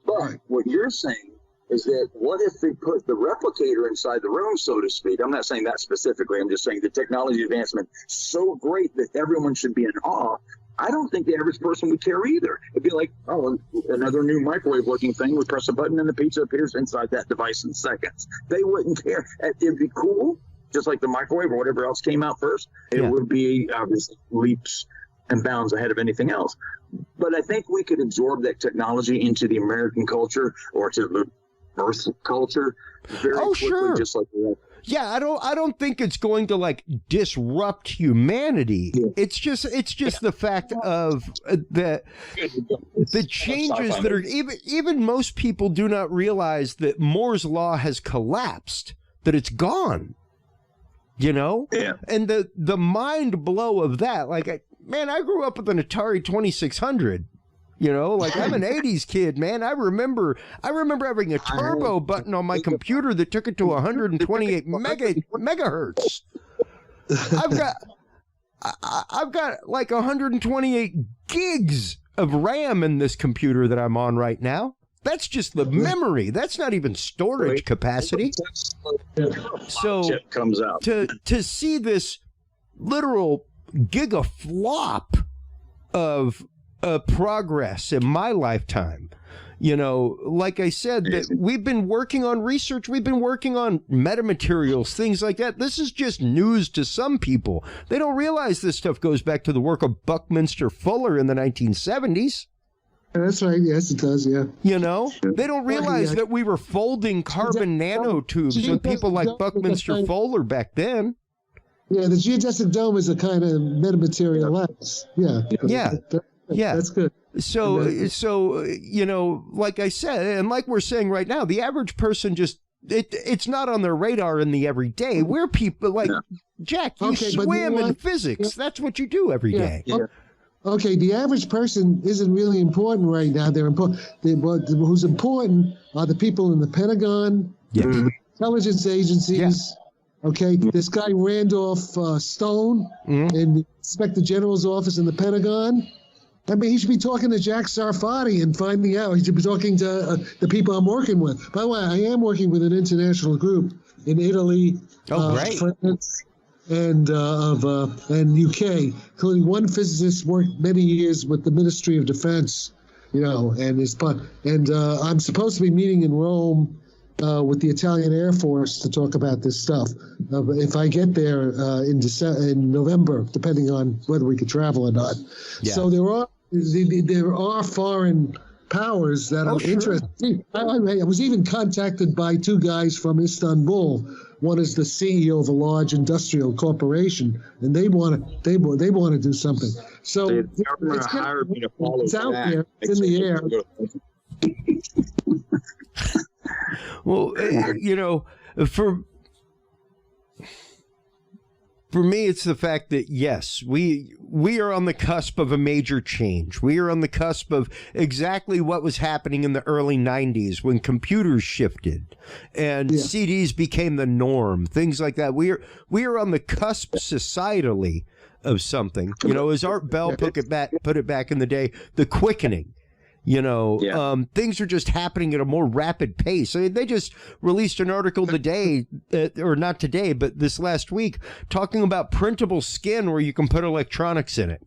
But what you're saying is that what if they put the replicator inside the room, so to speak? I'm not saying that specifically. I'm just saying the technology advancement so great that everyone should be in awe. I don't think the average person would care either. It'd be like, oh, another new microwave-looking thing. We press a button and the pizza appears inside that device in seconds. They wouldn't care. It'd be cool, just like the microwave or whatever else came out first. It would be obviously leaps and bounds ahead of anything else. But I think we could absorb that technology into the American culture or to the Earth culture very quickly, sure. just like that. Yeah, I don't think it's going to like disrupt humanity. Yeah. It's just the fact of the changes that are even most people do not realize that Moore's law has collapsed, that it's gone. You know? Yeah. And the mind blow of that, like I grew up with an Atari 2600. You know, like I'm an 80s kid, man. I remember having a turbo button on my computer that took it to 128 megahertz. I've got like 128 gigs of RAM in this computer that I'm on right now. That's just the memory. That's not even storage capacity. So comes out. To see this literal gigaflop of progress in my lifetime, you know, like I said, that we've been working on research, we've been working on metamaterials, things like that. This is just news to some people. They don't realize this stuff goes back to the work of Buckminster Fuller in the 1970s. That's right. Yes, it does. Yeah. You know, they don't realize that we were folding carbon nanotubes with people like Buckminster Fuller back then. Yeah, the geodesic dome is a kind of metamaterial lens. Yeah. Yeah. Yeah, that's good. So you know, like I said, and like we're saying right now, the average person just it's not on their radar in the everyday. We're people like Jack. You swim in physics. That's what you do every day. Yeah. Okay, the average person isn't really important right now. They're important. Who's important are the people in the Pentagon, intelligence agencies. Yeah. Okay, this guy Randolph Stone in the Inspector General's office in the Pentagon. I mean, he should be talking to Jack Sarfatti and finding out. He should be talking to the people I'm working with. By the way, I am working with an international group in Italy, France, and UK, including one physicist worked many years with the Ministry of Defense. You know, and I'm supposed to be meeting in Rome with the Italian Air Force to talk about this stuff. If I get there in November, depending on whether we could travel or not. Yeah. So there are foreign powers that are interested. I was even contacted by two guys from Istanbul. One is the CEO of a large industrial corporation, and they want to do something. So it's out there. It's in the air. Well, you know, for me, it's the fact that, yes, we are on the cusp of a major change. We are on the cusp of exactly what was happening in the early 90s when computers shifted and CDs became the norm, things like that. We are on the cusp societally of something. You know, as Art Bell put it back in the day, the quickening. You know, things are just happening at a more rapid pace. I mean, they just released an article today, or not today, but this last week, talking about printable skin where you can put electronics in it.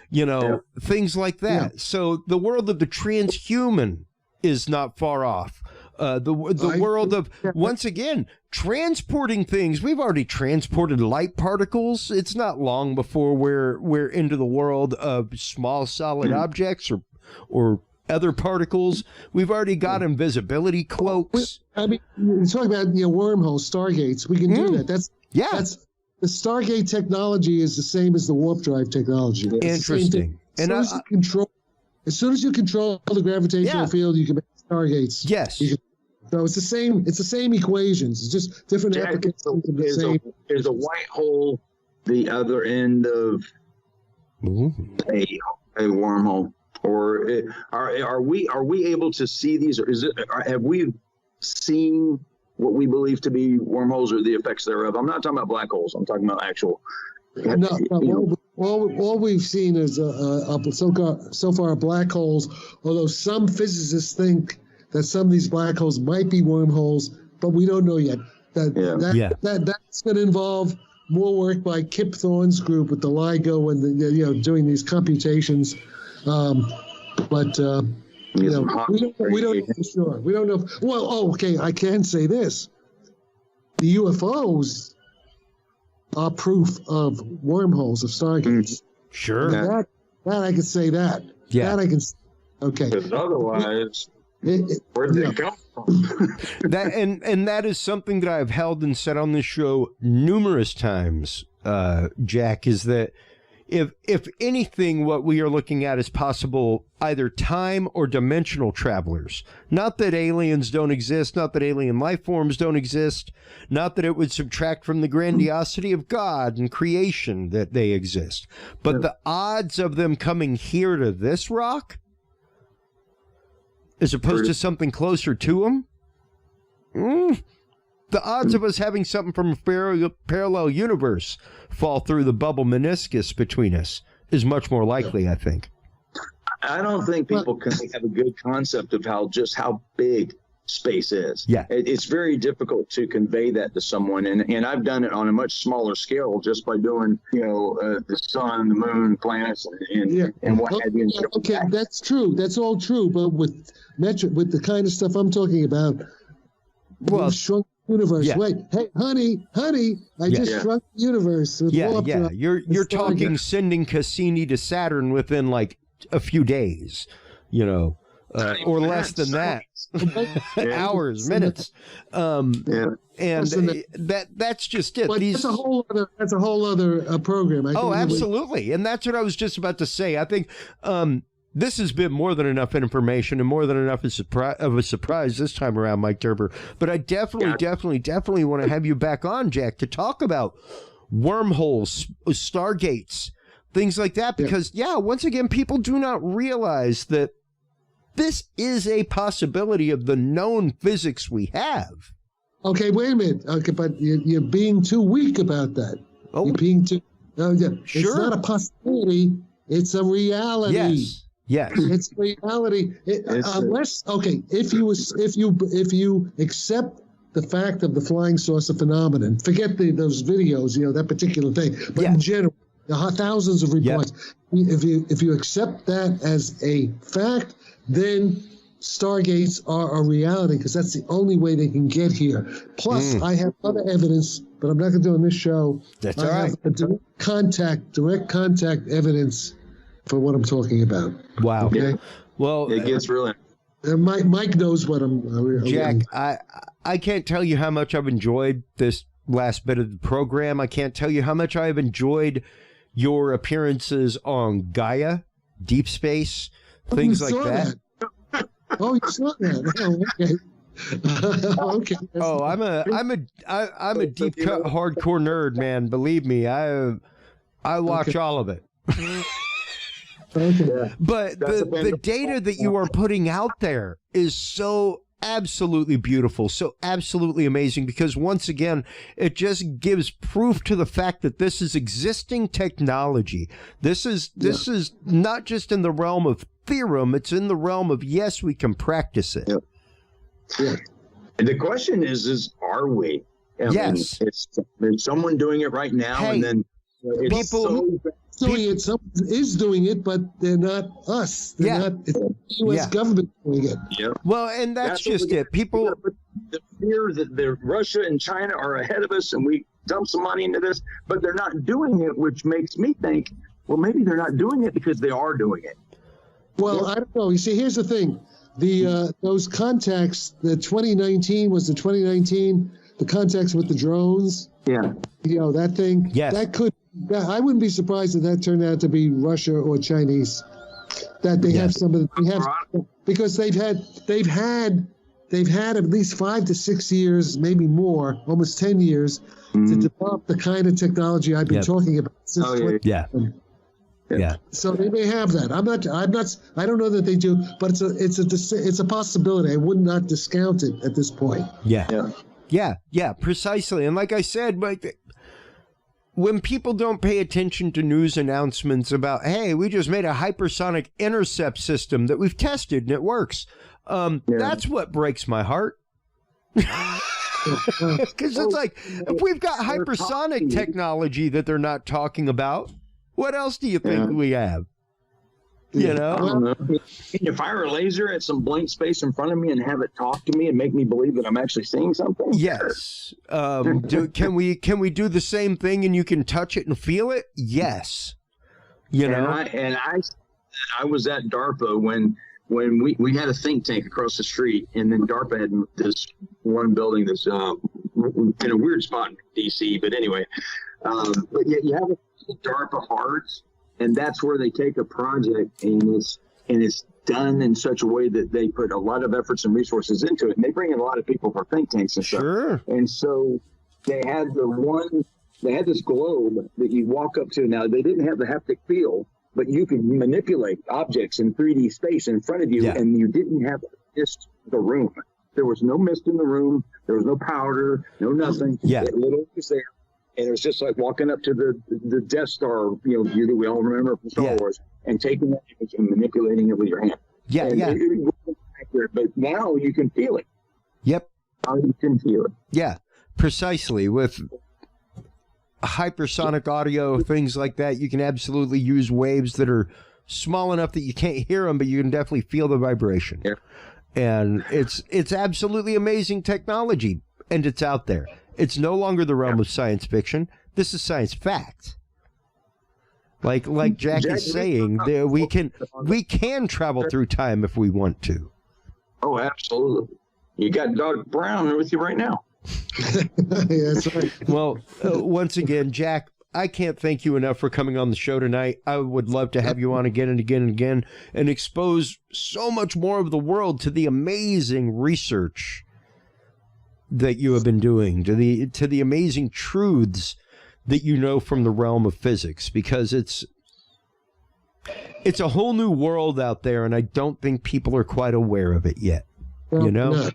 You know, things like that. Yeah. So the world of the transhuman is not far off. The world of, once again, transporting things. We've already transported light particles. It's not long before we're into the world of small solid objects or other particles. We've already got invisibility cloaks. I mean, you're talking about wormholes, stargates. We can do that. That's the Stargate technology is the same as the warp drive technology. It's interesting. And as soon as you control the gravitational field, you can make stargates. Yes. So it's the same. It's the same equations. It's just different applications of the same. Is a white hole the other end of a wormhole? Or are we able to see these, or have we seen what we believe to be wormholes or the effects thereof? I'm not talking about black holes. I'm talking about actual. No, all we've seen is so far black holes. Although some physicists think that some of these black holes might be wormholes, but we don't know yet. That's going to involve more work by Kip Thorne's group with the LIGO and doing these computations. We don't know for sure. We don't know. I can say this: the UFOs are proof of wormholes, of stargates. Sure. That I can say that. Yeah. That I can. Okay. Because otherwise, where'd they come from? that is something that I've held and said on this show numerous times, Jack, is that if anything, what we are looking at is possible either time or dimensional travelers. Not that aliens don't exist, not that alien life forms don't exist, not that it would subtract from the grandiosity of God and creation that they exist. But the odds of them coming here to this rock, as opposed to something closer to them, the odds of us having something from a parallel universe fall through the bubble meniscus between us is much more likely, I think. I don't think people can have a good concept of how big space is. Yeah. It's very difficult to convey that to someone. And I've done it on a much smaller scale just by doing, the sun, the moon, planets, and what have you. Okay, that's true. That's all true. But with the kind of stuff I'm talking about, we've shrunk the universe. Yeah. Wait, hey, honey, I just shrunk the universe. With You're talking sending Cassini to Saturn within like a few days, or less than that. Hours, minutes. And that's just it. But that's a whole other program. Absolutely. And that's what I was just about to say. I think this has been more than enough information and more than enough of a surprise this time around, Mike Turber. But I definitely want to have you back on, Jack, to talk about wormholes, stargates, things like that. Because, once again, people do not realize that this is a possibility of the known physics we have. Okay, wait a minute. Okay, but you're being too weak about that. Oh. You're being too... Sure. It's not a possibility. It's a reality. Yes. It's reality. If you accept the fact of the flying saucer phenomenon, forget those videos, that particular thing. But in general, there are thousands of reports. If you accept that as a fact, then stargates are a reality because that's the only way they can get here. Plus, I have other evidence, but I'm not going to do it on this show. That's all right. Direct contact evidence for what I'm talking about. Wow. Okay? Well, it gets really... Mike knows what I'm... Jack, I can't tell you how much I've enjoyed this last bit of the program. I can't tell you how much I have enjoyed your appearances on Gaia, Deep Space, things like that. Oh, you saw that? Oh, okay. Okay. Oh, I'm a deep cut hardcore nerd, man. Believe me, I watch all of it. Okay. But the data that you are putting out there is so absolutely beautiful, so absolutely amazing, because once again, it just gives proof to the fact that this is existing technology. This is not just in the realm of theorem, it's in the realm of, yes, we can practice it. Yeah. And the question is are we? Yes. There's someone doing it right now, Hey, and then Someone is doing it, but they're not us. It's the U.S. government doing it. Yeah. Well, and that's just it. People, the fear that Russia and China are ahead of us, and we dump some money into this, but they're not doing it, which makes me think, well, maybe they're not doing it because they are doing it. Well, I don't know. You see, here's the thing: those contacts. The 2019 was the 2019. The contacts with the drones. Yeah. That thing. Yes. I wouldn't be surprised if that turned out to be Russia or Chinese. That they have some of the, because they've had at least 5 to 6 years, maybe more, almost 10 years, to develop the kind of technology I've been talking about since. Yeah. So they may have that. I don't know that they do, but it's a possibility. I would not discount it at this point. Yeah, precisely. And like I said, when people don't pay attention to news announcements about, hey, we just made a hypersonic intercept system that we've tested and it works. That's what breaks my heart. Because it's like, if we've got hypersonic technology that they're not talking about, what else do you think we have? You know? I don't know. Can you fire a laser at some blank space in front of me and have it talk to me and make me believe that I'm actually seeing something? Yes. Can we do the same thing and you can touch it and feel it? Yes. You know? I was at DARPA when we had a think tank across the street, and then DARPA had this one building that's in a weird spot in DC. But anyway, but yet you have a DARPA Hearts, and that's where they take a project and it's done in such a way that they put a lot of efforts and resources into it, and they bring in a lot of people for think tanks and stuff. Sure. And so they had this globe that you walk up to. Now they didn't have the haptic feel, but you could manipulate objects in 3D space in front of you, and you didn't have to mist the room. There was no mist in the room. There was no powder, no nothing. Yeah. It literally was there. And it was just like walking up to the Death Star, view that we all remember from Star Wars, and taking that image and manipulating it with your hand. Yeah, and it wasn't accurate, but now you can feel it. Yep. Now you can feel it. Yeah, precisely. With hypersonic audio, things like that, you can absolutely use waves that are small enough that you can't hear them, but you can definitely feel the vibration. Yeah. And it's absolutely amazing technology, and it's out there. It's no longer the realm of science fiction. This is science fact. Like Jack is saying, we can travel through time if we want to. Oh, absolutely. You got Doc Brown with you right now. Yeah, that's right. Well, once again, Jack, I can't thank you enough for coming on the show tonight. I would love to have you on again and again and again and expose so much more of the world to the amazing research that you have been doing, to the amazing truths that you know from the realm of physics, because it's a whole new world out there, and I don't think people are quite aware of it yet. Well, you know? No.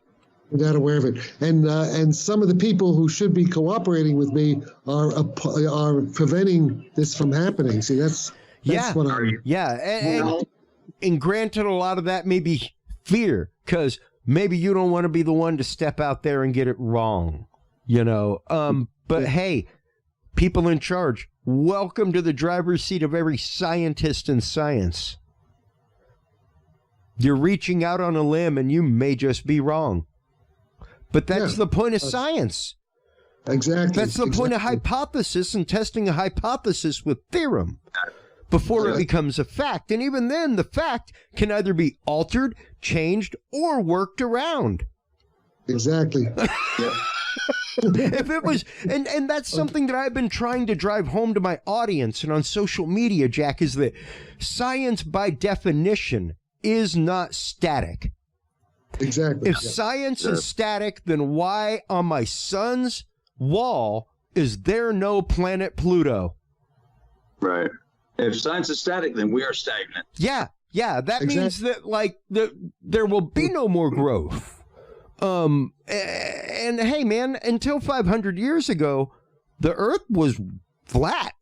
Not aware of it, and some of the people who should be cooperating with me are preventing this from happening. See, that's what I'm. Yeah, and granted, a lot of that may be fear, because maybe you don't want to be the one to step out there and get it wrong, you know. But hey, people in charge, welcome to the driver's seat of every scientist in science. You're reaching out on a limb, and you may just be wrong. But that's the point of science. Exactly. That's the point of hypothesis and testing a hypothesis with theorem before it becomes a fact. And even then, the fact can either be altered, changed, or worked around. Exactly. If it was, and that's something that I've been trying to drive home to my audience and on social media, Jack, is that science by definition is not static. Exactly. If science is static, then why on my son's wall is there no planet Pluto? Right. If science is static, then we are stagnant. Yeah. That means that there will be no more growth. And hey, man, until 500 years ago, the Earth was flat.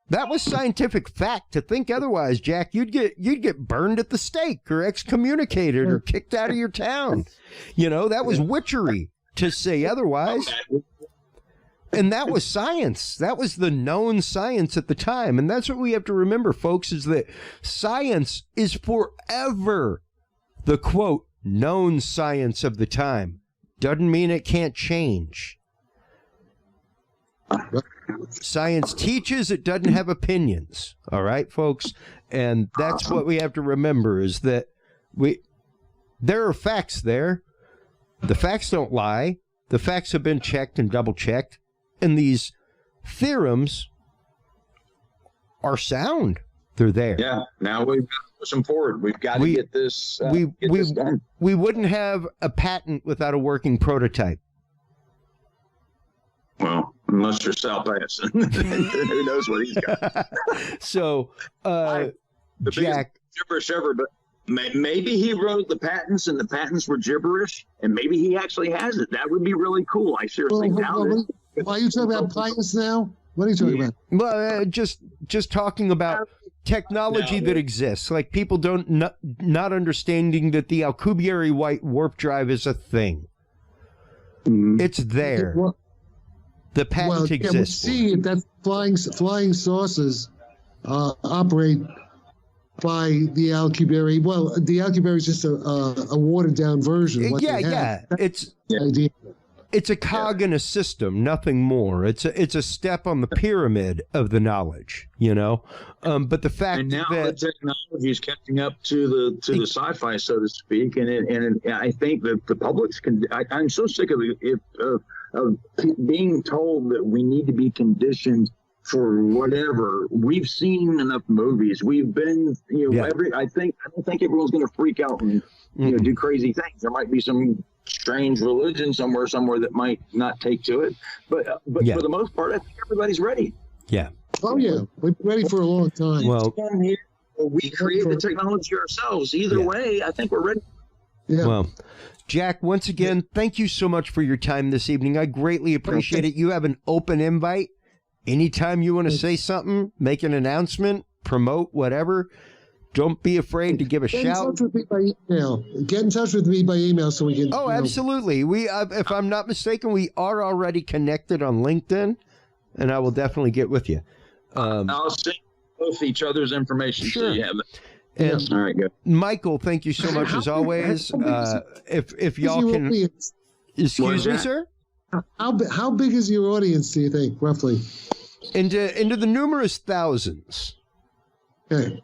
That was scientific fact. To think otherwise, Jack, you'd get burned at the stake or excommunicated or kicked out of your town. You know, that was witchery to say otherwise. And that was science. That was the known science at the time. And that's what we have to remember, folks, is that science is forever the, quote, known science of the time. Doesn't mean it can't change. Science teaches, it doesn't have opinions. All right, folks? And that's what we have to remember, is that there are facts there. The facts don't lie. The facts have been checked and double-checked. And these theorems are sound. They're there. Yeah, now we've got to push them forward. We've got to get this done. We wouldn't have a patent without a working prototype. Well, unless you're Sal Patterson. Who knows what he's got. So, Jack. Gibberish ever, but maybe he wrote the patents and the patents were gibberish, and maybe he actually has it. That would be really cool. I seriously doubt it. Are you talking about Pius now? What are you talking about? Well, just talking about technology that exists, like people not understanding that the alcubiere-white warp drive is a thing. It's there. The patent exists. We'll see if that flying saucers operate by the alcubiere. Well, the alcubiere is just a watered down version. It's a cog in a system, nothing more. It's a step on the pyramid of the knowledge, But the fact and now that the technology is catching up to the sci-fi, so to speak, and I think that the public can. I'm so sick of being told that we need to be conditioned for whatever. We've seen enough movies. We've been, I don't think everyone's going to freak out and do crazy things. There might be some strange religion somewhere that might not take to it, but for the most part, I think everybody's ready. Yeah. Oh yeah, we've been ready for a long time. Well, we create the technology ourselves. Either way, I think we're ready. Yeah. Well, Jack, once again, thank you so much for your time this evening. I greatly appreciate it. You have an open invite. Anytime you want to say something, make an announcement, promote, whatever, don't be afraid to give a shout. Get in touch with me by email. Get in touch with me by email so we can... Oh, absolutely. We, if I'm not mistaken, we are already connected on LinkedIn, and I will definitely get with you. I'll send both each other's information so you have it. And all right, good. Michael, thank you so much as always. If y'all can... Excuse me, sir? How big is your audience, do you think, roughly? Into the numerous thousands. Okay.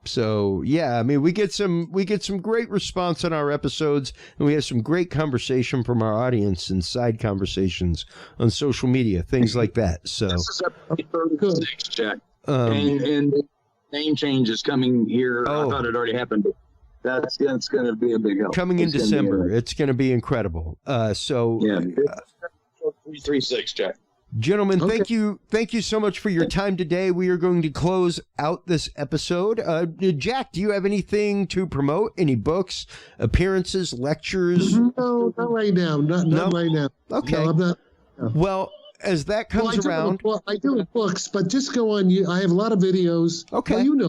So yeah, I mean, we get some great response on our episodes, and we have some great conversation from our audience and side conversations on social media, things like that. So this is episode 36, Jack, and name change is coming here. I thought it already happened, but that's going to be a big help. Coming in December, it's going to be incredible. So yeah, 336, Jack. Gentlemen, thank you so much for your time today. We are going to close out this episode. Jack, do you have anything to promote? Any books, appearances, lectures? No, not right now. Not right now. Okay. No, I'm not. No. Well, as that comes around, I do have books, but just go on. I have a lot of videos. Okay. Well,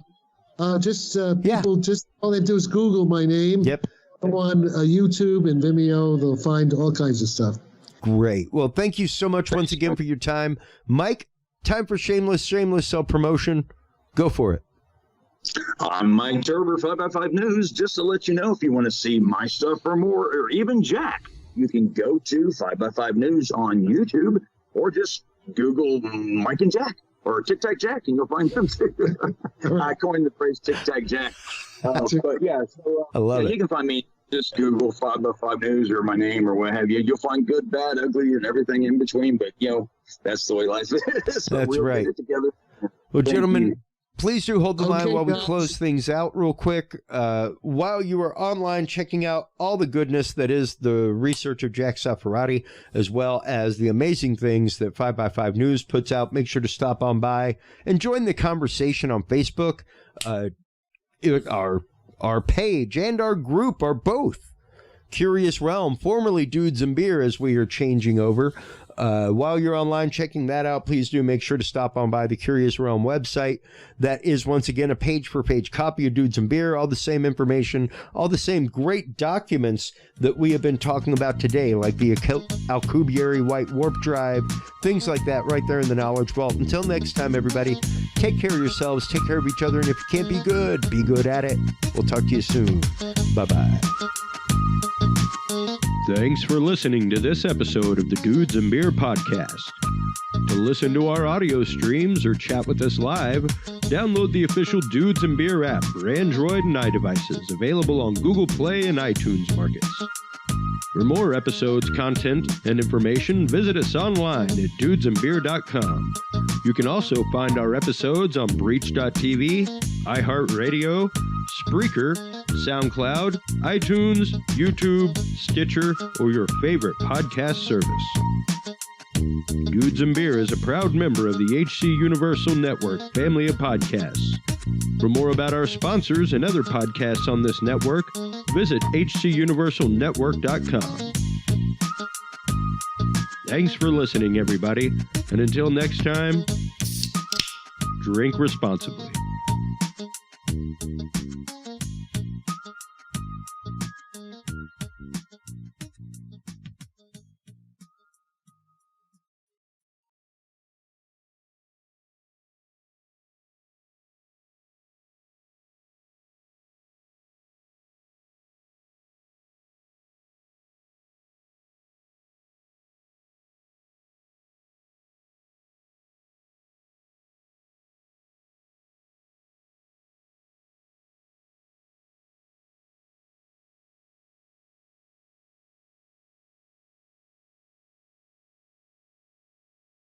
people just all they do is Google my name. Yep. Go on YouTube and Vimeo. They'll find all kinds of stuff. Great. Well, thank you so much once again for your time. Mike, time for shameless self-promotion. Go for it. I'm Mike Turber, 5x5 News. Just to let you know, if you want to see my stuff or more, or even Jack, you can go to 5x5 News on YouTube, or just Google Mike and Jack, or Tic-Tac Jack, and you'll find them too. I coined the phrase Tic-Tac Jack. But yeah, so I love it. You can find me. Just Google 5x5 News or my name or what have you. You'll find good, bad, ugly, and everything in between. But, that's the way life is. So that's right. Get it together. Well, gentlemen, please do hold the line while we close things out real quick. While you are online checking out all the goodness that is the research of Jack Sarfatti, as well as the amazing things that 5x5 News puts out, make sure to stop on by and join the conversation on Facebook. Our page and our group are both Curious Realm, formerly Dudes and Beer, as we are changing over. While you're online checking that out, please do make sure to stop on by the Curious Realm website. That is, once again, a page-for-page copy of Dudes and Beer, all the same information, all the same great documents that we have been talking about today, like the alcubiere-white warp drive, things like that right there in the Knowledge Vault. Until next time, everybody, take care of yourselves, take care of each other, and if you can't be good at it. We'll talk to you soon. Bye-bye. Thanks for listening to this episode of the Dudes and Beer Podcast. To listen to our audio streams or chat with us live, download the official Dudes and Beer app for Android and iDevices, available on Google Play and iTunes markets. For more episodes, content, and information, visit us online at dudesandbeer.com. You can also find our episodes on Breach.tv, iHeartRadio, Spreaker, SoundCloud, iTunes, YouTube, Stitcher, or your favorite podcast service. Dudes and Beer is a proud member of the HC Universal Network family of podcasts. For more about our sponsors and other podcasts on this network, visit hcuniversalnetwork.com. Thanks for listening, everybody, and until next time, drink responsibly.